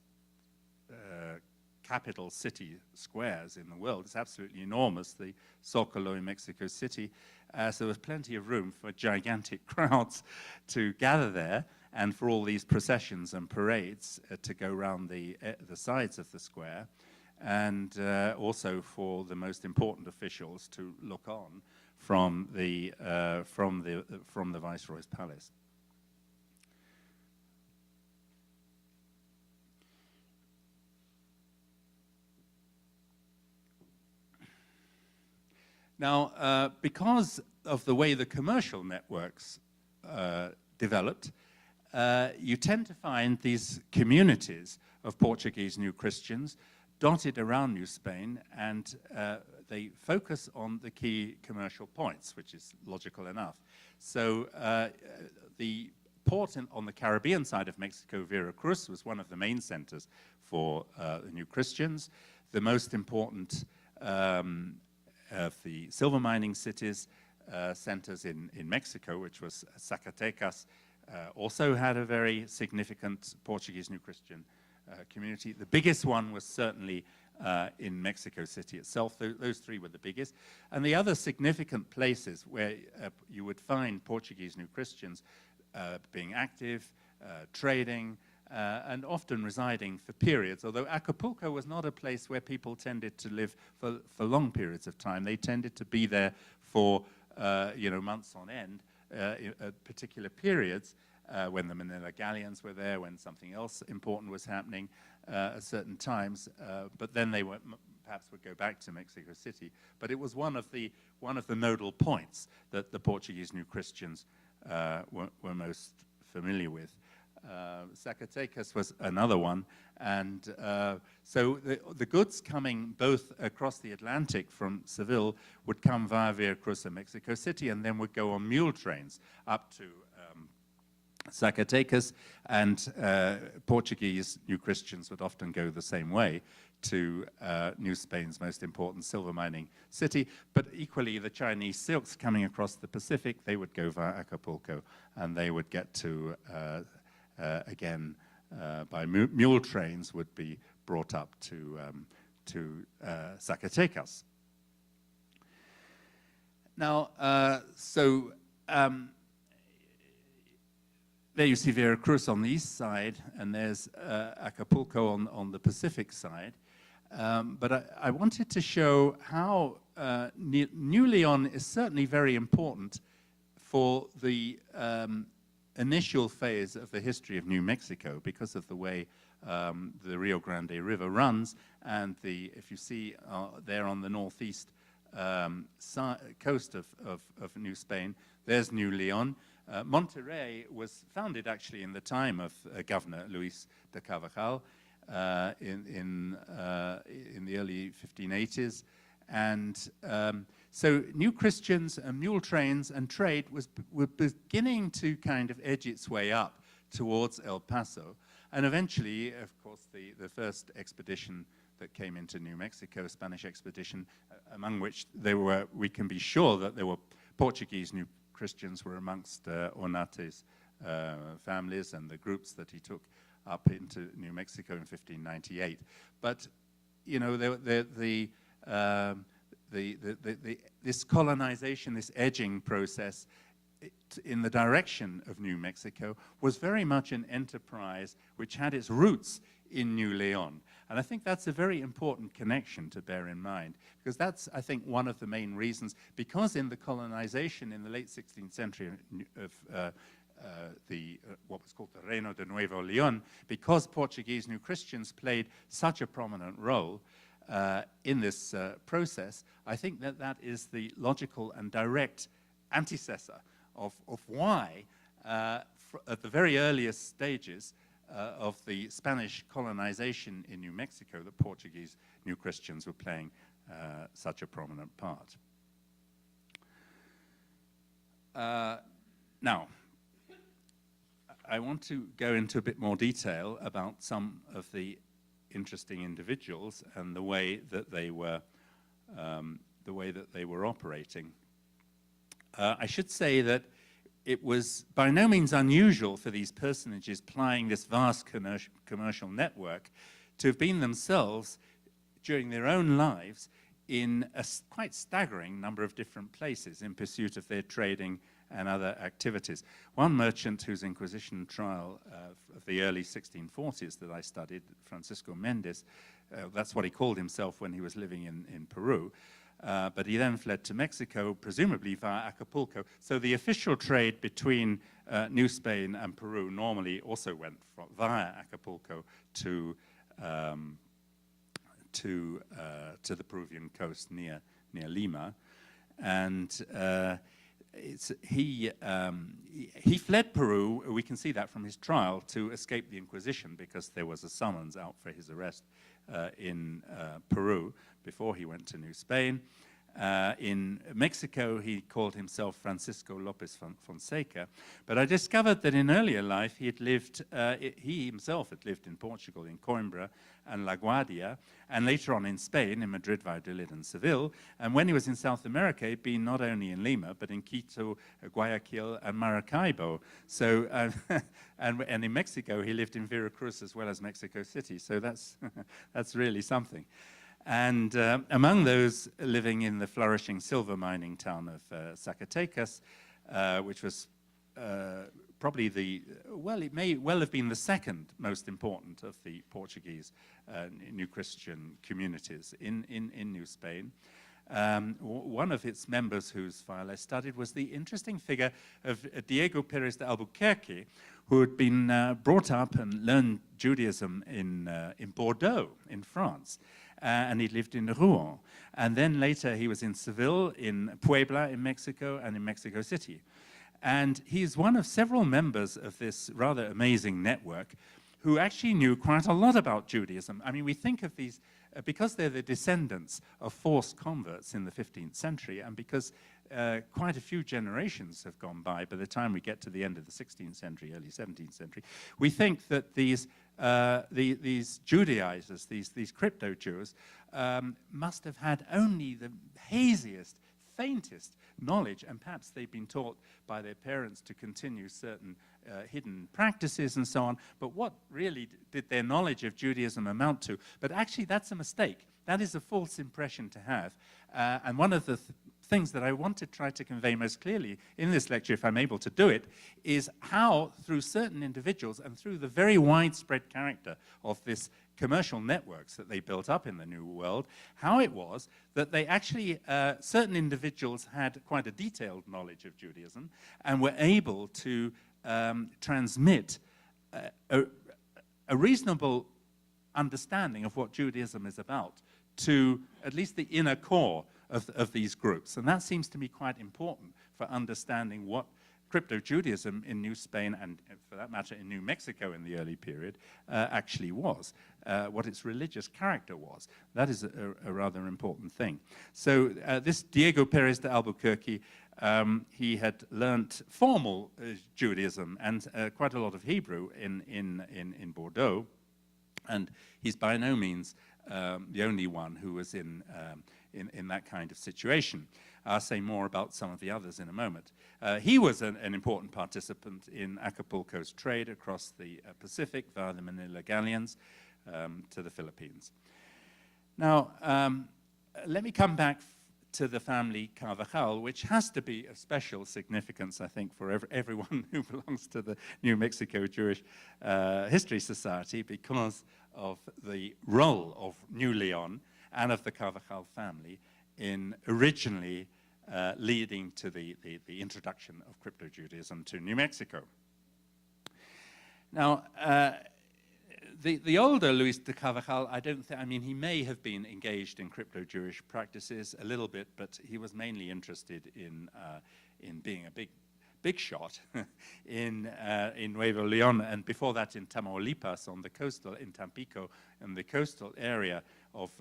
capital city squares in the world. It's absolutely enormous, the Zócalo in Mexico City. So there was plenty of room for gigantic crowds to gather there, and for all these processions and parades to go around the sides of the square, and also for the most important officials to look on from the Viceroy's palace. Now, because of the way the commercial networks developed, you tend to find these communities of Portuguese New Christians dotted around New Spain, and they focus on the key commercial points, which is logical enough. So the port on the Caribbean side of Mexico, Veracruz, was one of the main centers for the New Christians. The most important of the silver mining cities, centers in Mexico, which was Zacatecas, also had a very significant Portuguese New Christian community. The biggest one was certainly in Mexico City itself. Those three were the biggest. And the other significant places where you would find Portuguese New Christians being active, trading, and often residing for periods. Although Acapulco was not a place where people tended to live for long periods of time. They tended to be there for months on end at particular periods, when the Manila galleons were there, when something else important was happening at certain times. But then they perhaps would go back to Mexico City. But it was one of the nodal points that the Portuguese New Christians were most familiar with. Zacatecas was another one, and so the goods coming both across the Atlantic from Seville would come via Veracruz and Mexico City, and then would go on mule trains up to Zacatecas, and Portuguese New Christians would often go the same way to New Spain's most important silver mining city. But equally, the Chinese silks coming across the Pacific, they would go via Acapulco, and they would get to again, by mule trains, would be brought up to Zacatecas. Now, there you see Veracruz on the east side, and there's Acapulco on the Pacific side. But I wanted to show how New Leon is certainly very important for the initial phase of the history of New Mexico, because of the way the Rio Grande River runs, and if you see there on the northeast coast of New Spain, there's New Leon. Monterrey was founded actually in the time of Governor Luis de Carvajal in the early 1580s, and so New Christians and mule trains and trade were beginning to kind of edge its way up towards El Paso. And eventually, of course, the first expedition that came into New Mexico, Spanish expedition, among which we can be sure that there were Portuguese New Christians were amongst Ornate's families and the groups that he took up into New Mexico in 1598. But, you know, this colonization, this edging process in the direction of New Mexico was very much an enterprise which had its roots in New Leon. And I think that's a very important connection to bear in mind, because that's, I think, one of the main reasons, because in the colonization in the late 16th century of what was called the Reino de Nuevo Leon, because Portuguese New Christians played such a prominent role in this process, I think that is the logical and direct antecessor of why, at the very earliest stages of the Spanish colonization in New Mexico, the Portuguese New Christians were playing such a prominent part. Now, I want to go into a bit more detail about some of the interesting individuals and the way that they were operating. I should say that it was by no means unusual for these personages plying this vast commercial network to have been themselves, during their own lives, in a quite staggering number of different places in pursuit of their trading and other activities. One merchant whose Inquisition trial of the early 1640s that I studied, Francisco Mendez, that's what he called himself when he was living in Peru, but he then fled to Mexico, presumably via Acapulco. So the official trade between New Spain and Peru normally also went via Acapulco to the Peruvian coast near Lima, and he fled Peru. We can see that from his trial, to escape the Inquisition, because there was a summons out for his arrest in Peru before he went to New Spain. In Mexico, he called himself Francisco Lopez Fonseca, but I discovered that in earlier life he himself had lived in Portugal, in Coimbra and La Guardia, and later on in Spain, in Madrid, Valladolid and Seville. And when he was in South America, he'd been not only in Lima, but in Quito, Guayaquil and Maracaibo. So, and in Mexico, he lived in Veracruz as well as Mexico City. So that's, that's really something. And among those living in the flourishing silver mining town of Zacatecas, which was probably it may well have been the second most important of the Portuguese New Christian communities in New Spain. One of its members whose file I studied was the interesting figure of Diego Pérez de Albuquerque, who had been brought up and learned Judaism in Bordeaux, in France. And he lived in Rouen. And then later he was in Seville, in Puebla, in Mexico, and in Mexico City. And he's one of several members of this rather amazing network who actually knew quite a lot about Judaism. I mean, we think of these, because they're the descendants of forced converts in the 15th century, and because quite a few generations have gone by the time we get to the end of the 16th century, early 17th century, we think that these Judaizers, these crypto-Jews, must have had only the haziest, faintest knowledge, and perhaps they've been taught by their parents to continue certain hidden practices and so on. But what really did their knowledge of Judaism amount to? But actually, that's a mistake. That is a false impression to have. And one of the things that I want to try to convey most clearly in this lecture, if I'm able to do it, is how through certain individuals and through the very widespread character of this commercial networks that they built up in the New World, how it was that they actually, certain individuals had quite a detailed knowledge of Judaism and were able to transmit a reasonable understanding of what Judaism is about to at least the inner core of these groups. And that seems to me quite important for understanding what crypto-Judaism in New Spain, and for that matter in New Mexico in the early period, actually was, what its religious character was. That is a rather important thing. So this Diego Pérez de Albuquerque, he had learnt formal Judaism and quite a lot of Hebrew in Bordeaux, and he's by no means the only one who was in that kind of situation. I'll say more about some of the others in a moment. He was an important participant in Acapulco's trade across the Pacific via the Manila galleons to the Philippines. Now, let me come back to the family Carvajal, which has to be of special significance, I think, for everyone who belongs to the New Mexico Jewish History Society, because of the role of New Leon and of the Carvajal family in originally leading to the introduction of crypto-Judaism to New Mexico. Now, the older Luis de Carvajal, I mean, he may have been engaged in crypto-Jewish practices a little bit, but he was mainly interested in being a big shot in Nuevo Leon, and before that in Tamaulipas on the coastal, in Tampico, in the coastal area of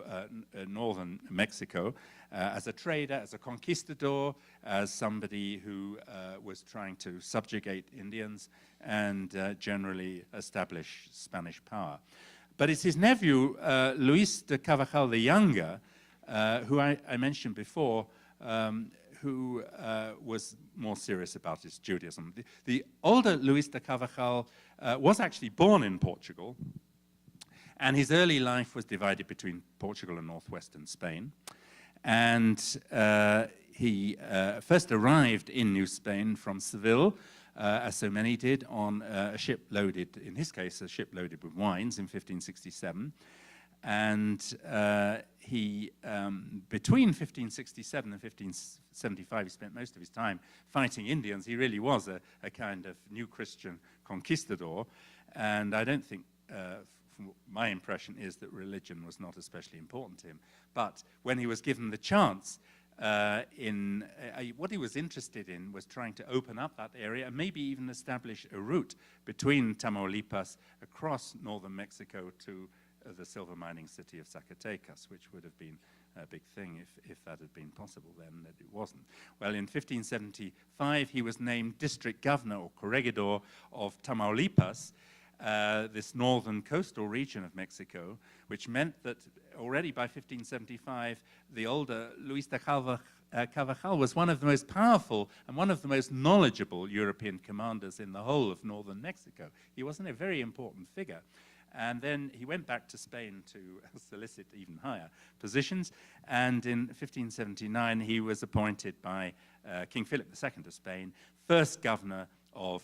northern Mexico, as a trader, as a conquistador, as somebody who was trying to subjugate Indians and generally establish Spanish power. But it's his nephew, Luis de Carvajal the Younger, who I mentioned before, who was more serious about his Judaism. The older Luis de Carvajal was actually born in Portugal, and his early life was divided between Portugal and northwestern Spain. And he first arrived in New Spain from Seville, as so many did, on a ship loaded, in his case, a ship loaded with wines in 1567. and he, between 1567 and 1575, he spent most of his time fighting Indians. He really was a kind of new Christian conquistador, and I don't think, from my impression is that religion was not especially important to him. But when he was given the chance, what he was interested in was trying to open up that area and maybe even establish a route between Tamaulipas across northern Mexico to the silver mining city of Zacatecas, which would have been a big thing if that had been possible then, that it wasn't. Well, in 1575, he was named district governor or corregidor of Tamaulipas, this northern coastal region of Mexico, which meant that already by 1575, the older Luis de Carvajal was one of the most powerful and one of the most knowledgeable European commanders in the whole of northern Mexico. He wasn't a very important figure. And then he went back to Spain to solicit even higher positions. And in 1579, he was appointed by King Philip II of Spain, first governor of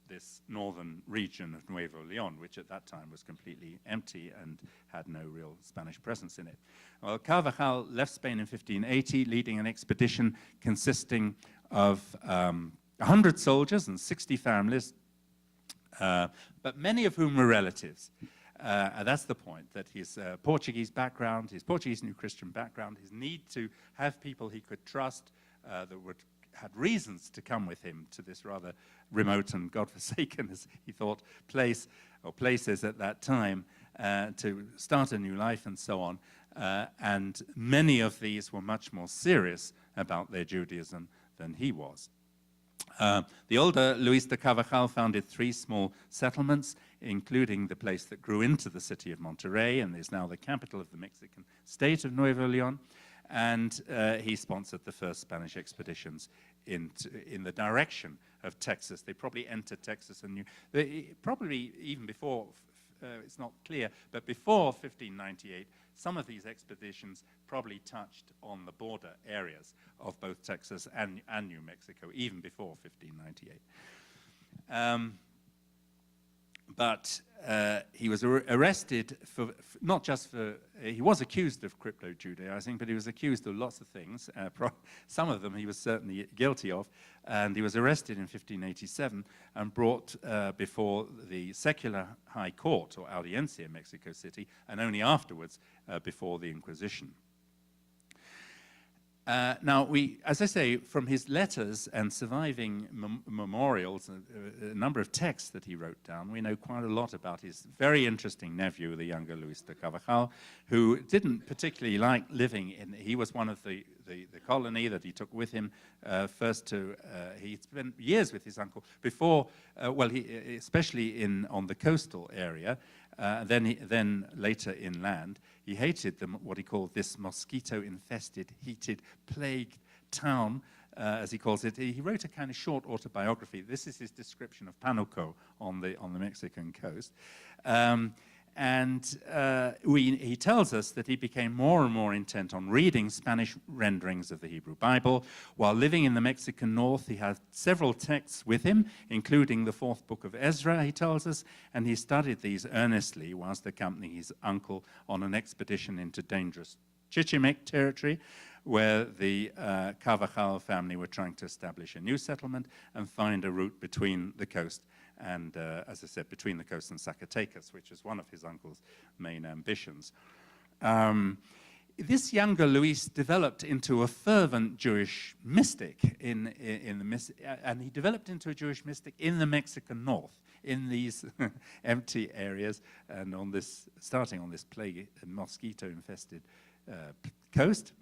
this northern region of Nuevo León, which at that time was completely empty and had no real Spanish presence in it. Well, Carvajal left Spain in 1580, leading an expedition consisting of 100 soldiers and 60 families, but many of whom were relatives. That's the point, that his Portuguese background, his Portuguese New Christian background, his need to have people he could trust that had reasons to come with him to this rather remote and godforsaken, as he thought, place or places at that time to start a new life and so on. And many of these were much more serious about their Judaism than he was. The older Luis de Carvajal founded 3 small settlements, including the place that grew into the city of Monterrey and is now the capital of the Mexican state of Nuevo León. And he sponsored the first Spanish expeditions in the direction of Texas. They probably entered Texas and probably even before, it's not clear, but before 1598, some of these expeditions probably touched on the border areas of both Texas and New Mexico, even before 1598. But he was arrested for not just for, he was accused of crypto-Judaizing, but he was accused of lots of things. Some of them he was certainly guilty of, and he was arrested in 1587 and brought before the secular high court, or audiencia, in Mexico City, and only afterwards before the Inquisition. Now, as I say, from his letters and surviving memorials, a number of texts that he wrote down, we know quite a lot about his very interesting nephew, the younger Luis de Carvajal, who didn't particularly like living in, he was one of the colony that he took with him first to, he spent years with his uncle before, especially on the coastal area, then later inland. He hated what he called this mosquito-infested, heated, plagued town, as he calls it. He wrote a kind of short autobiography. This is his description of Panuco on the Mexican coast. He tells us that he became more and more intent on reading Spanish renderings of the Hebrew Bible. While living in the Mexican north, he had several texts with him, including the 4th book of Ezra, he tells us, and he studied these earnestly whilst accompanying his uncle on an expedition into dangerous Chichimec territory, where the Carvajal family were trying to establish a new settlement and find a route between the coast and, as I said, between the coast and Zacatecas, which is one of his uncle's main ambitions. This younger Luis developed into a fervent Jewish mystic and he developed into a Jewish mystic in the Mexican north, in these empty areas, and starting on this plague and mosquito-infested coast.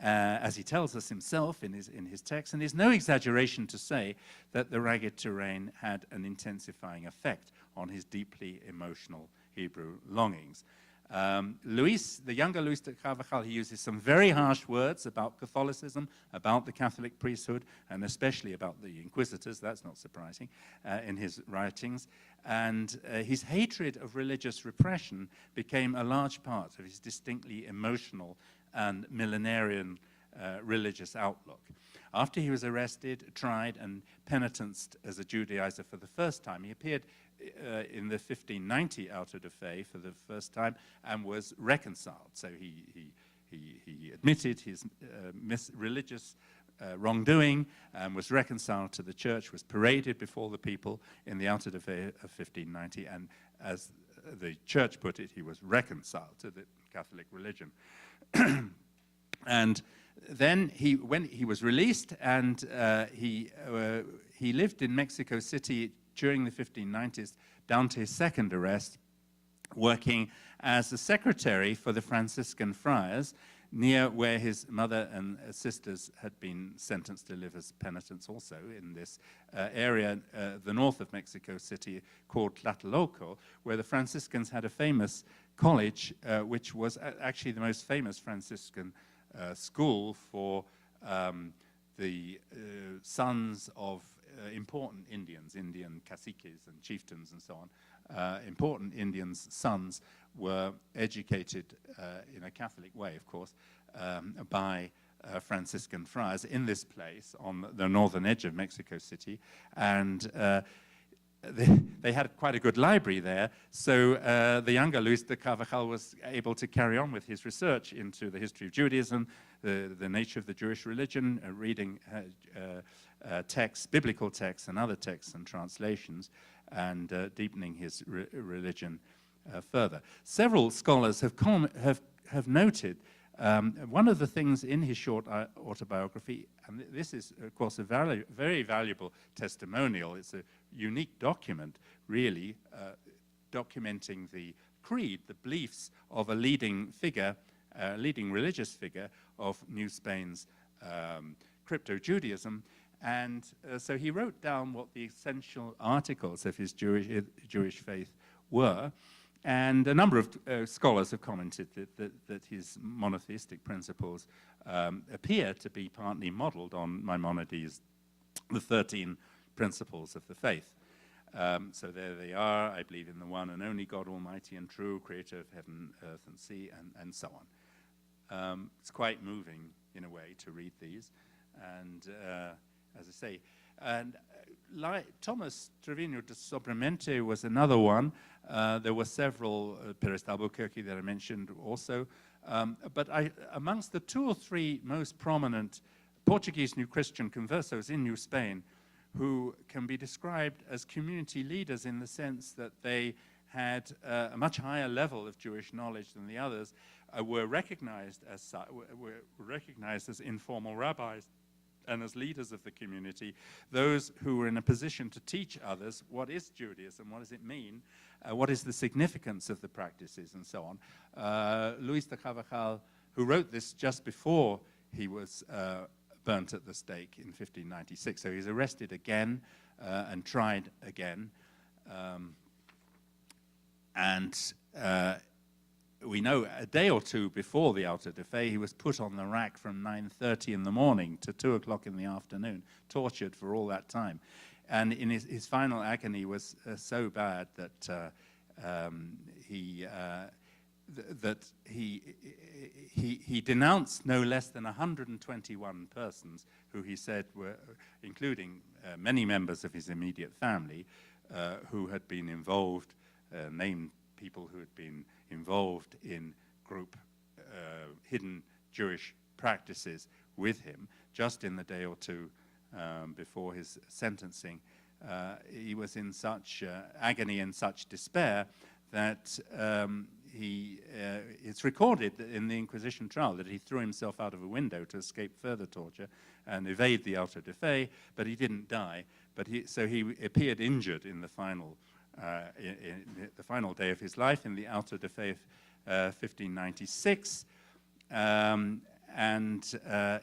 As he tells us himself in his text, and there's no exaggeration to say that the rugged terrain had an intensifying effect on his deeply emotional Hebrew longings. The younger Luis de Carvajal, he uses some very harsh words about Catholicism, about the Catholic priesthood, and especially about the inquisitors, that's not surprising, in his writings. And his hatred of religious repression became a large part of his distinctly emotional and millenarian religious outlook. After he was arrested, tried, and penitenced as a Judaizer for the first time, he appeared in the 1590 Auto de Fe for the first time and was reconciled. So he admitted his religious wrongdoing and was reconciled to the church, was paraded before the people in the Auto de Fe of 1590, and as the church put it, he was reconciled to the Catholic religion. And then when he was released, and he lived in Mexico City during the 1590s down to his second arrest, working as a secretary for the Franciscan friars near where his mother and sisters had been sentenced to live as penitents also in this area, the north of Mexico City, called Tlatelolco, where the Franciscans had a famous college, which was actually the most famous Franciscan school for the sons of important Indians, Indian caciques and chieftains and so on. Important Indians' sons were educated in a Catholic way, of course, by Franciscan friars in this place on the northern edge of Mexico City. And they had quite a good library there, so the younger Luis de Carvajal was able to carry on with his research into the history of Judaism, the nature of the Jewish religion, reading texts, biblical texts and other texts and translations, and deepening his religion further. Several scholars have noted one of the things in his short autobiography, and this is, of course, a very valuable testimonial. It's a unique document, really, documenting the creed, the beliefs of a leading figure, leading religious figure of New Spain's crypto-Judaism. And so he wrote down what the essential articles of his Jewish faith were. And a number of scholars have commented that his monotheistic principles appear to be partly modeled on Maimonides' the 13 principles of the faith. So there they are: I believe in the one and only God, almighty and true, creator of heaven, earth, and sea, and so on. It's quite moving, in a way, to read these. And as I say, and like Thomas Trevino de Sobramente was another one. There were several, Pérez de Albuquerque that I mentioned also. But amongst the 2 or 3 most prominent Portuguese New Christian conversos in New Spain, who can be described as community leaders in the sense that they had a much higher level of Jewish knowledge than the others, were recognized as informal rabbis and as leaders of the community, those who were in a position to teach others what is Judaism, what does it mean, what is the significance of the practices, and so on. Luis de Carvajal, who wrote this just before he was burnt at the stake in 1596, so he's arrested again and tried again. We know a day or two before the Auto de Fe, he was put on the rack from 9:30 in the morning to 2 o'clock in the afternoon, tortured for all that time. And in his final agony was so bad that he denounced no less than 121 persons who he said were, including many members of his immediate family, who had been involved, named people who had been involved in group hidden Jewish practices with him. Just in the day or two before his sentencing, he was in such agony and such despair that it's recorded in the Inquisition trial that he threw himself out of a window to escape further torture and evade the Auto de Fe, but he didn't die. So he appeared injured in the final the final day of his life in the Auto de Fe 1596, and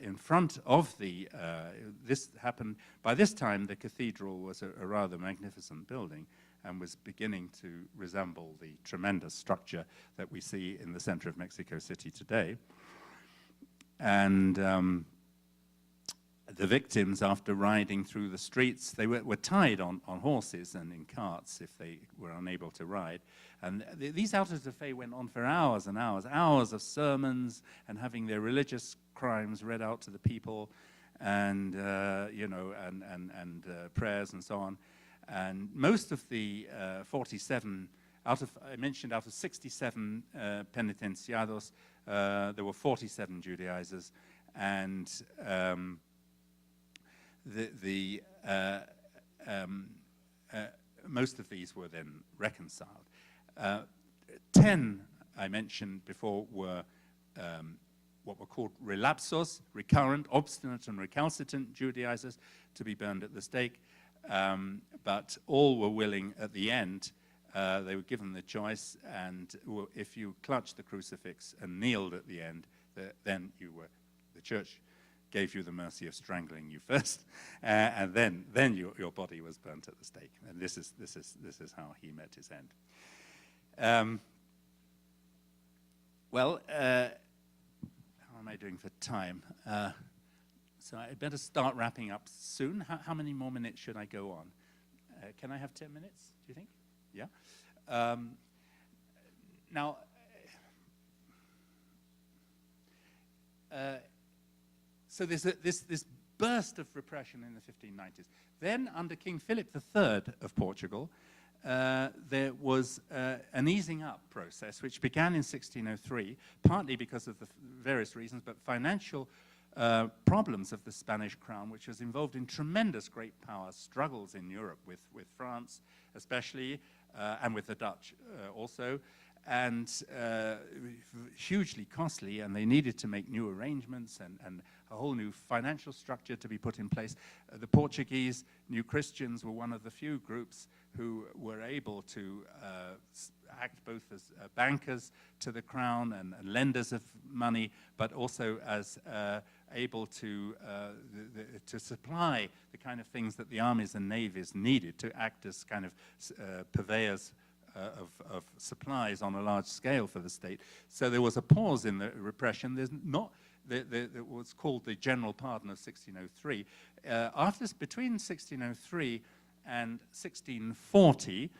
in front of this happened, by this time the cathedral was a rather magnificent building and was beginning to resemble the tremendous structure that we see in the center of Mexico City today. And the victims, after riding through the streets, they were tied on horses and in carts if they were unable to ride. And these autos de fe went on for hours and hours, hours of sermons and having their religious crimes read out to the people, and prayers and so on. And most of the 47, I mentioned out of 67 penitenciados, there were 47 Judaizers, and most of these were then reconciled. 10, I mentioned before, were what were called relapsos, recurrent, obstinate, and recalcitrant Judaizers, to be burned at the stake. But all were willing at the end. They were given the choice, and if you clutched the crucifix and kneeled at the end, then the church gave you the mercy of strangling you first, and then your body was burnt at the stake. And this is how he met his end. How am I doing for time? So I better start wrapping up soon. How many more minutes should I go on? Can I have 10 minutes, do you think? Yeah? So there's this burst of repression in the 1590s. Then, under King Philip III of Portugal, there was an easing up process, which began in 1603, partly because of the various reasons, but financial problems of the Spanish crown, which was involved in tremendous great power struggles in Europe with France especially, and with the Dutch also, and hugely costly, and they needed to make new arrangements and a whole new financial structure to be put in place. The Portuguese New Christians were one of the few groups who were able to act both as bankers to the crown and lenders of money, but also as able to supply the kind of things that the armies and navies needed to act as kind of purveyors of supplies on a large scale for the state. So there was a pause in the repression. There's not what's called the General Pardon of 1603. Between 1603 and 1640,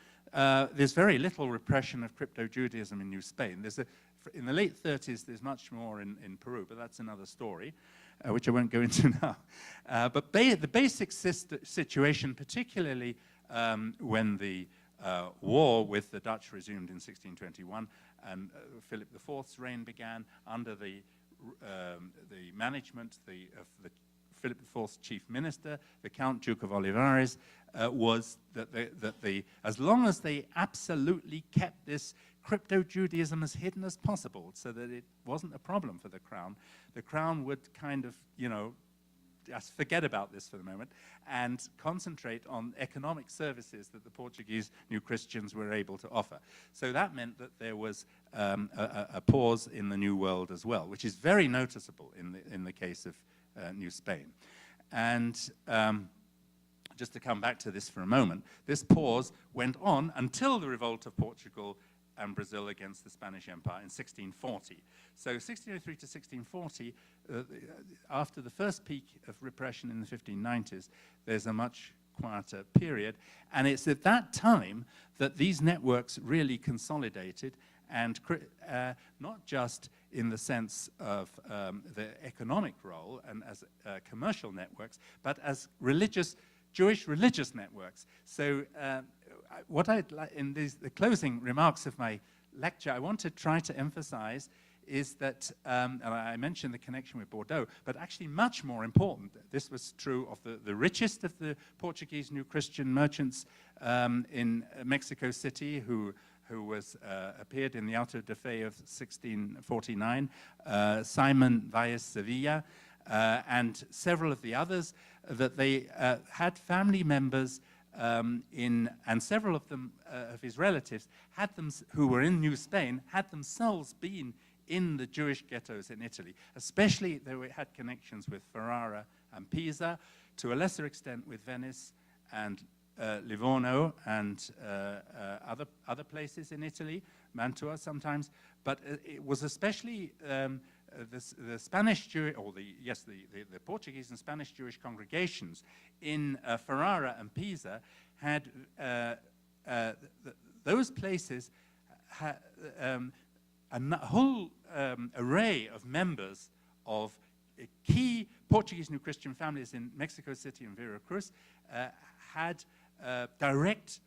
there's very little repression of crypto-Judaism in New Spain. In the late 30s, there's much more in Peru, but that's another story, which I won't go into now. But the basic situation, particularly when the war with the Dutch resumed in 1621, and Philip IV's reign began under the management of the Philip IV's chief minister, the Count Duke of Olivares, was that as long as they absolutely kept this crypto-Judaism as hidden as possible, so that it wasn't a problem for the crown would kind of, just forget about this for the moment and concentrate on economic services that the Portuguese New Christians were able to offer. So that meant that there was a pause in the New World as well, which is very noticeable in the case of New Spain. And just to come back to this for a moment, this pause went on until the revolt of Portugal and Brazil against the Spanish Empire in 1640. So 1603 to 1640, after the first peak of repression in the 1590s, there's a much quieter period. And it's at that time that these networks really consolidated, and not just in the sense of the economic role and as commercial networks, but as Jewish religious networks. So what I'd like in the closing remarks of my lecture, I want to try to emphasize is that, and I mentioned the connection with Bordeaux, but actually much more important, this was true of the richest of the Portuguese New Christian merchants in Mexico City, who appeared in the auto de fe of 1649, Simon Valles Sevilla, and several of the others, that they had family members and several of them, of his relatives, who were in New Spain, had themselves been in the Jewish ghettos in Italy. Especially, they had connections with Ferrara and Pisa, to a lesser extent with Venice and Livorno and other places in Italy, Mantua sometimes. But it was especially the Spanish Jewish, or the Portuguese and Spanish Jewish congregations in Ferrara and Pisa had those places had a whole array of members of key Portuguese New Christian families in Mexico City and Veracruz had direct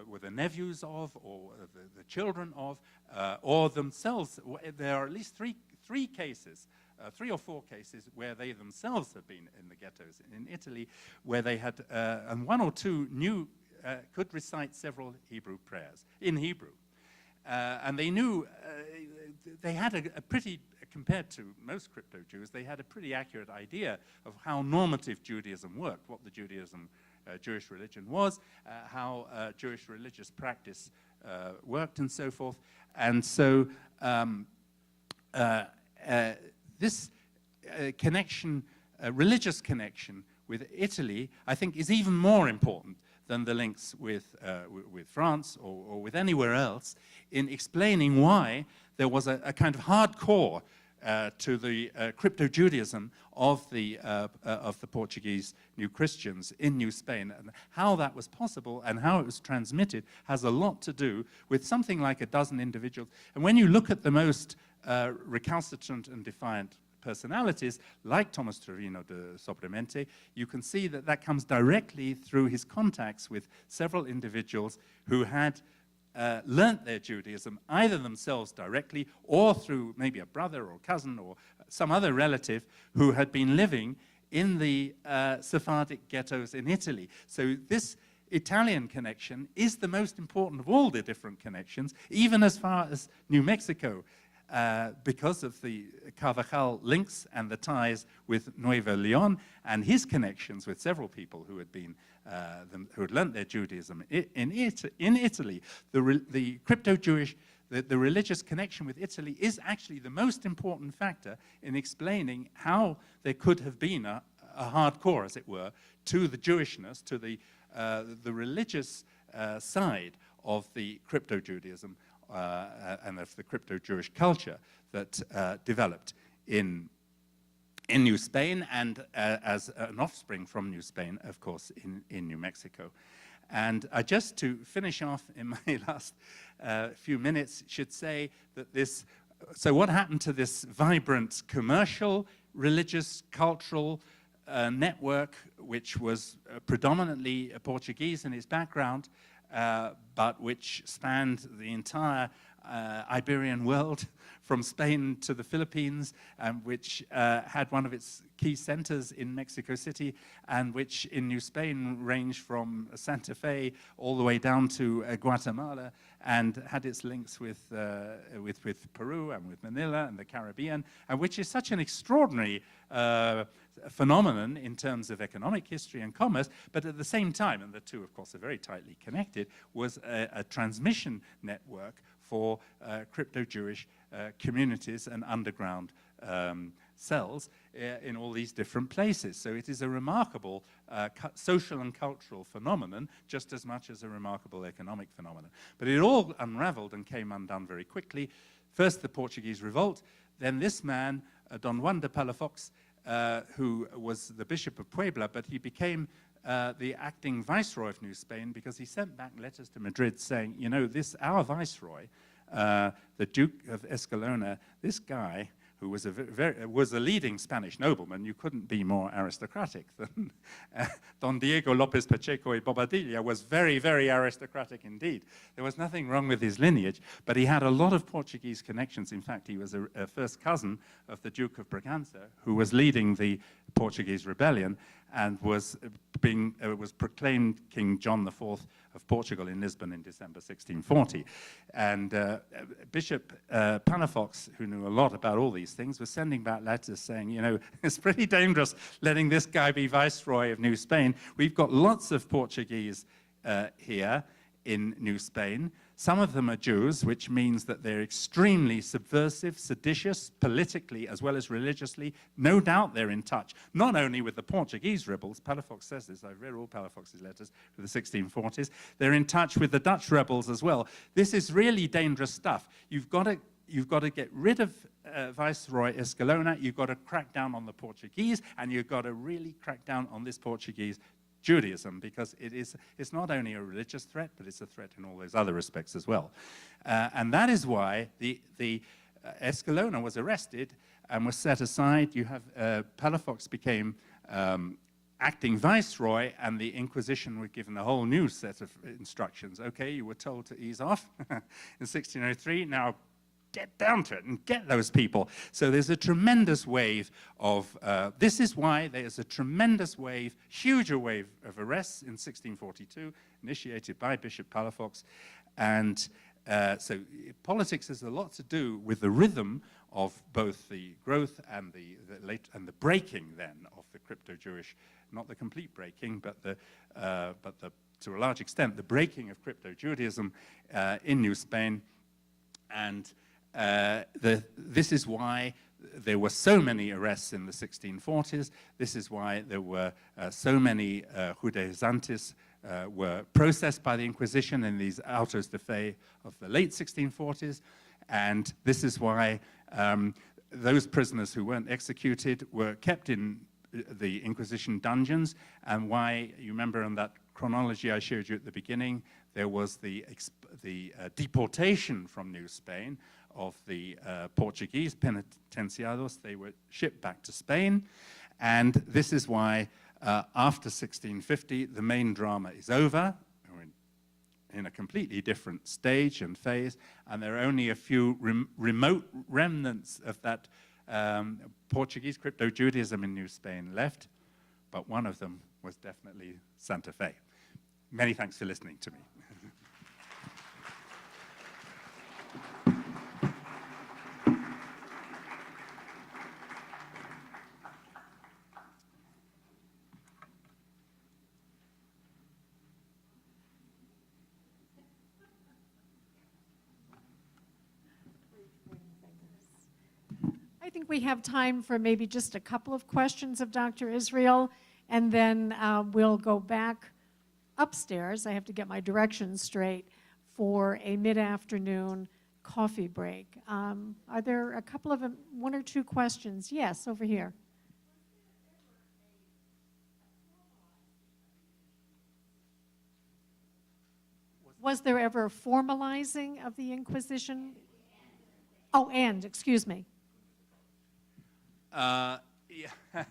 were the nephews of, or the children of, or themselves. There are at least three cases, 3 or 4 cases where they themselves have been in the ghettos in Italy, where they had, and 1 or 2 knew, could recite several Hebrew prayers in Hebrew. And they knew, they had a pretty, compared to most crypto-Jews, they had a pretty accurate idea of how normative Judaism worked, what the Jewish religion was, how Jewish religious practice worked, and so forth. And so this connection, religious connection with Italy, I think is even more important than the links with France or with anywhere else in explaining why there was a kind of hardcore to the crypto-Judaism of the Portuguese New Christians in New Spain. And how that was possible and how it was transmitted has a lot to do with something like a dozen individuals. And when you look at the most recalcitrant and defiant personalities, like Thomas Trevino de Sobremente, you can see that that comes directly through his contacts with several individuals who had learnt their Judaism either themselves directly or through maybe a brother or cousin or some other relative who had been living in the Sephardic ghettos in Italy. So this Italian connection is the most important of all the different connections, even as far as New Mexico, because of the Carvajal links and the ties with Nuevo Leon and his connections with several people who had been who had learnt their Judaism in Italy. The crypto-Jewish, the religious connection with Italy is actually the most important factor in explaining how there could have been a hardcore, as it were, to the Jewishness, to the religious side of the crypto-Judaism and of the crypto-Jewish culture that developed in New Spain and as an offspring from New Spain, of course, in New Mexico. And just to finish off in my last few minutes, should say that this, so what happened to this vibrant commercial, religious, cultural network, which was predominantly Portuguese in its background, but which spanned the entire Iberian world from Spain to the Philippines, and which had one of its key centers in Mexico City, and which in New Spain ranged from Santa Fe all the way down to Guatemala, and had its links with Peru and with Manila and the Caribbean, and which is such an extraordinary phenomenon in terms of economic history and commerce, but at the same time, and the two, of course, are very tightly connected, was a transmission network for crypto-Jewish communities and underground cells in all these different places. So it is a remarkable social and cultural phenomenon, just as much as a remarkable economic phenomenon. But it all unraveled and came undone very quickly. First the Portuguese revolt, then this man, Don Juan de Palafox, who was the Bishop of Puebla, but he became the acting viceroy of New Spain because he sent back letters to Madrid saying, you know, our viceroy, the Duke of Escalona, this guy who was was a leading Spanish nobleman, you couldn't be more aristocratic than Don Diego López Pacheco y Bobadilla was very, very aristocratic indeed. There was nothing wrong with his lineage, but he had a lot of Portuguese connections. In fact, he was a first cousin of the Duke of Braganza, who was leading the Portuguese rebellion and was proclaimed King John IV of Portugal in Lisbon in December 1640. And Bishop Palafox, who knew a lot about all these things, was sending back letters saying, you know, it's pretty dangerous letting this guy be viceroy of New Spain. We've got lots of Portuguese here in New Spain. Some of them are Jews, which means that they're extremely subversive, seditious, politically as well as religiously. No doubt they're in touch, not only with the Portuguese rebels. Palafox says this, I've read all Palafox's letters for the 1640s. They're in touch with the Dutch rebels as well. This is really dangerous stuff. You've got to you've got to get rid of Viceroy Escalona, you've got to crack down on the Portuguese, and you've got to really crack down on this Portuguese Judaism, because it's not only a religious threat, but it's a threat in all those other respects as well. And that is why the Escalona was arrested and was set aside. You have Palafox became acting viceroy, and the Inquisition were given a whole new set of instructions. Okay, you were told to ease off in 1603, now get down to it and get those people. So there's a tremendous wave of, this is why there's a tremendous wave, huge wave of arrests in 1642, initiated by Bishop Palafox. And so politics has a lot to do with the rhythm of both the growth and the breaking then of the crypto-Jewish, not the complete breaking, but to a large extent, the breaking of crypto-Judaism in New Spain. And this is why there were so many arrests in the 1640s. This is why there were so many Judaizantes were processed by the Inquisition in these autos de fe of the late 1640s. And this is why those prisoners who weren't executed were kept in the Inquisition dungeons, and why, you remember on that chronology I showed you at the beginning, there was the deportation from New Spain of the Portuguese penitenciados. They were shipped back to Spain, and this is why after 1650 the main drama is over. We're in a completely different stage and phase, and there are only a few remote remnants of that Portuguese crypto-Judaism in New Spain left, but one of them was definitely Santa Fe. Many thanks for listening to me. I think we have time for maybe just a couple of questions of Dr. Israel, and then we'll go back upstairs. I have to get my directions straight for a mid-afternoon coffee break. Are there a couple of, one or two questions? Yes, over here. Was there ever a formalizing of the Inquisition? Oh, and, excuse me. Yeah.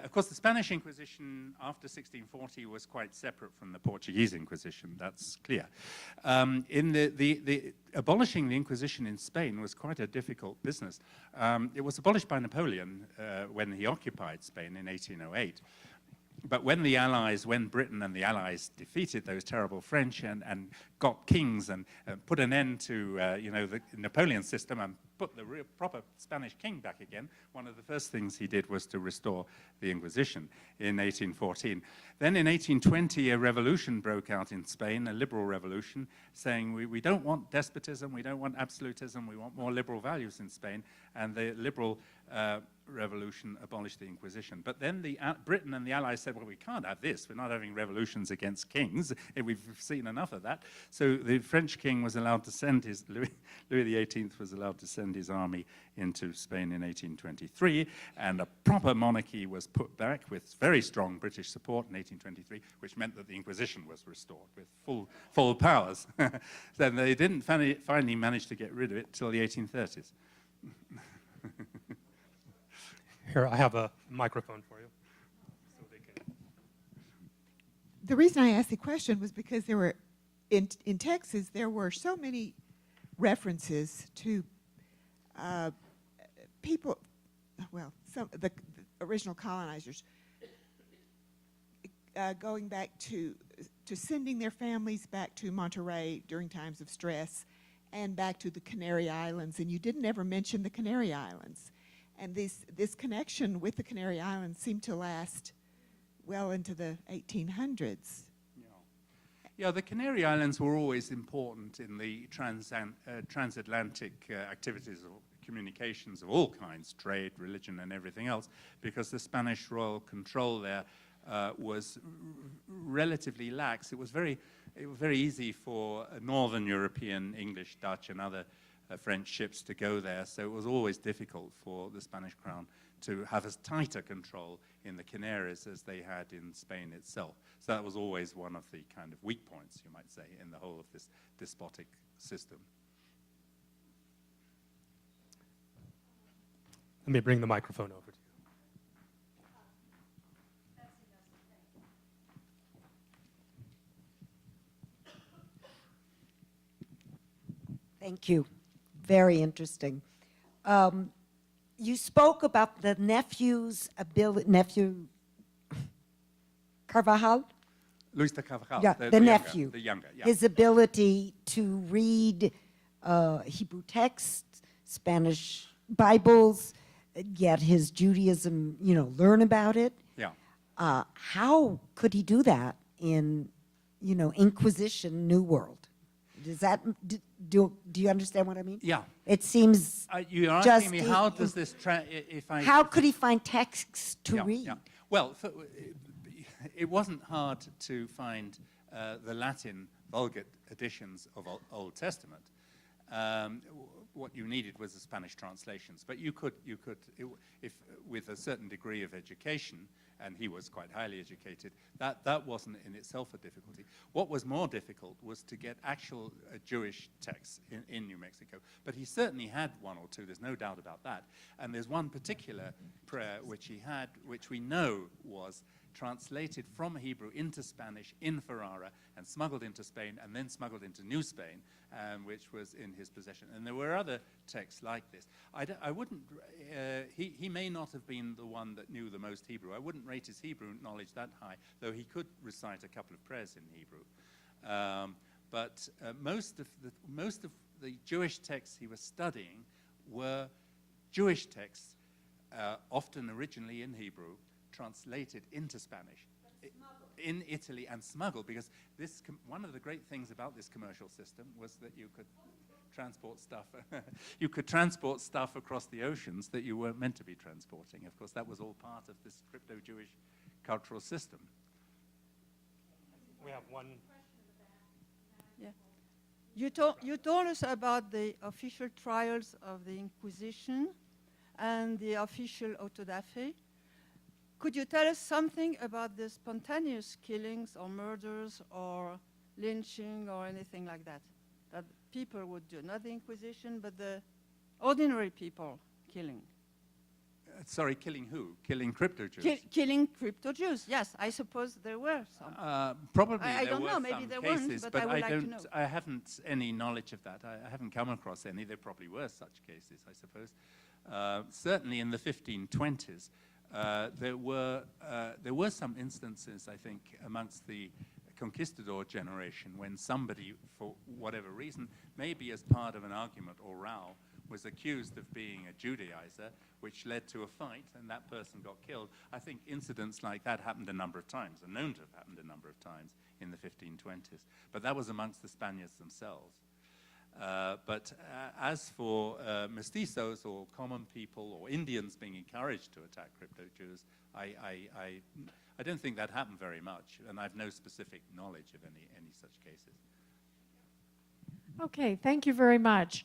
Of course, the Spanish Inquisition after 1640 was quite separate from the Portuguese Inquisition. That's clear. Abolishing the Inquisition in Spain was quite a difficult business. It was abolished by Napoleon when he occupied Spain in 1808. But when Britain and the Allies defeated those terrible French and got kings and put an end to the Napoleon system and put the real proper Spanish king back again, one of the first things he did was to restore the Inquisition in 1814. Then in 1820, a revolution broke out in Spain, a liberal revolution, saying we don't want despotism, we don't want absolutism, we want more liberal values in Spain, and the liberal revolution abolished the Inquisition. But then Britain and the Allies said, well, we can't have this. We're not having revolutions against kings. We've seen enough of that. So the French king was allowed to send his, Louis XVIII was allowed to send his army into Spain in 1823, and a proper monarchy was put back with very strong British support in 1823, which meant that the Inquisition was restored with full powers. Then they didn't finally manage to get rid of it till the 1830s. Here, I have a microphone for you. So they can... The reason I asked the question was because there were, in Texas, there were so many references to people, well, the original colonizers, going back to sending their families back to Monterey during times of stress and back to the Canary Islands, and you didn't ever mention the Canary Islands. And this connection with the Canary Islands seemed to last well into the 1800s. Yeah, the Canary Islands were always important in the transatlantic activities of communications of all kinds, trade, religion, and everything else, because the Spanish royal control there was relatively lax. It was very easy for Northern European, English, Dutch, and other French ships to go there, so it was always difficult for the Spanish crown to have as tight a control in the Canaries as they had in Spain itself. So that was always one of the kind of weak points, you might say, in the whole of this despotic system. Let me bring the microphone over to you. Thank you. Very interesting. You spoke about the nephew's ability, nephew Carvajal? Luis de Carvajal, Yeah, the nephew. The younger, yeah. His ability to read Hebrew texts, Spanish Bibles, get his Judaism, learn about it. Yeah. How could he do that in, Inquisition New World? Does that, do you understand what I mean? Yeah. It seems You're asking just me how does this, how could he find texts to read? Yeah. Well, it wasn't hard to find the Latin Vulgate editions of Old Testament. What you needed was the Spanish translations, but you could, if with a certain degree of education, and he was quite highly educated, that wasn't in itself a difficulty. What was more difficult was to get actual Jewish texts in New Mexico, but he certainly had one or two, there's no doubt about that. And there's one particular prayer which he had, which we know was translated from Hebrew into Spanish in Ferrara and smuggled into Spain and then smuggled into New Spain, which was in his possession. And there were other texts like this. I wouldn't, he may not have been the one that knew the most Hebrew. I wouldn't rate his Hebrew knowledge that high, though he could recite a couple of prayers in Hebrew. But most of the Jewish texts he was studying were Jewish texts, often originally in Hebrew, translated into Spanish in Italy and smuggled, because one of the great things about this commercial system was that you could transport stuff you could transport stuff across the oceans that you weren't meant to be transporting. Of course, that was all part of this crypto-Jewish cultural system. We have one. Yeah. You told us about the official trials of the Inquisition and the official auto da fe. Could you tell us something about the spontaneous killings or murders or lynching or anything like that people would do? Not the Inquisition, but the ordinary people killing. Sorry, killing who? Killing crypto-Jews? Killing crypto-Jews, yes. I suppose there were some. Probably I there don't were know, maybe some there cases, weren't, but I would like to know. I haven't any knowledge of that. I haven't come across any. There probably were such cases, I suppose. Certainly in the 1520s, there were some instances, I think, amongst the conquistador generation when somebody, for whatever reason, maybe as part of an argument or row, was accused of being a Judaizer, which led to a fight, and that person got killed. I think incidents like that happened a number of times, are known to have happened a number of times in the 1520s. But that was amongst the Spaniards themselves. But as for mestizos or common people or Indians being encouraged to attack crypto-Jews, I don't think that happened very much, and I have no specific knowledge of any such cases. Okay, thank you very much.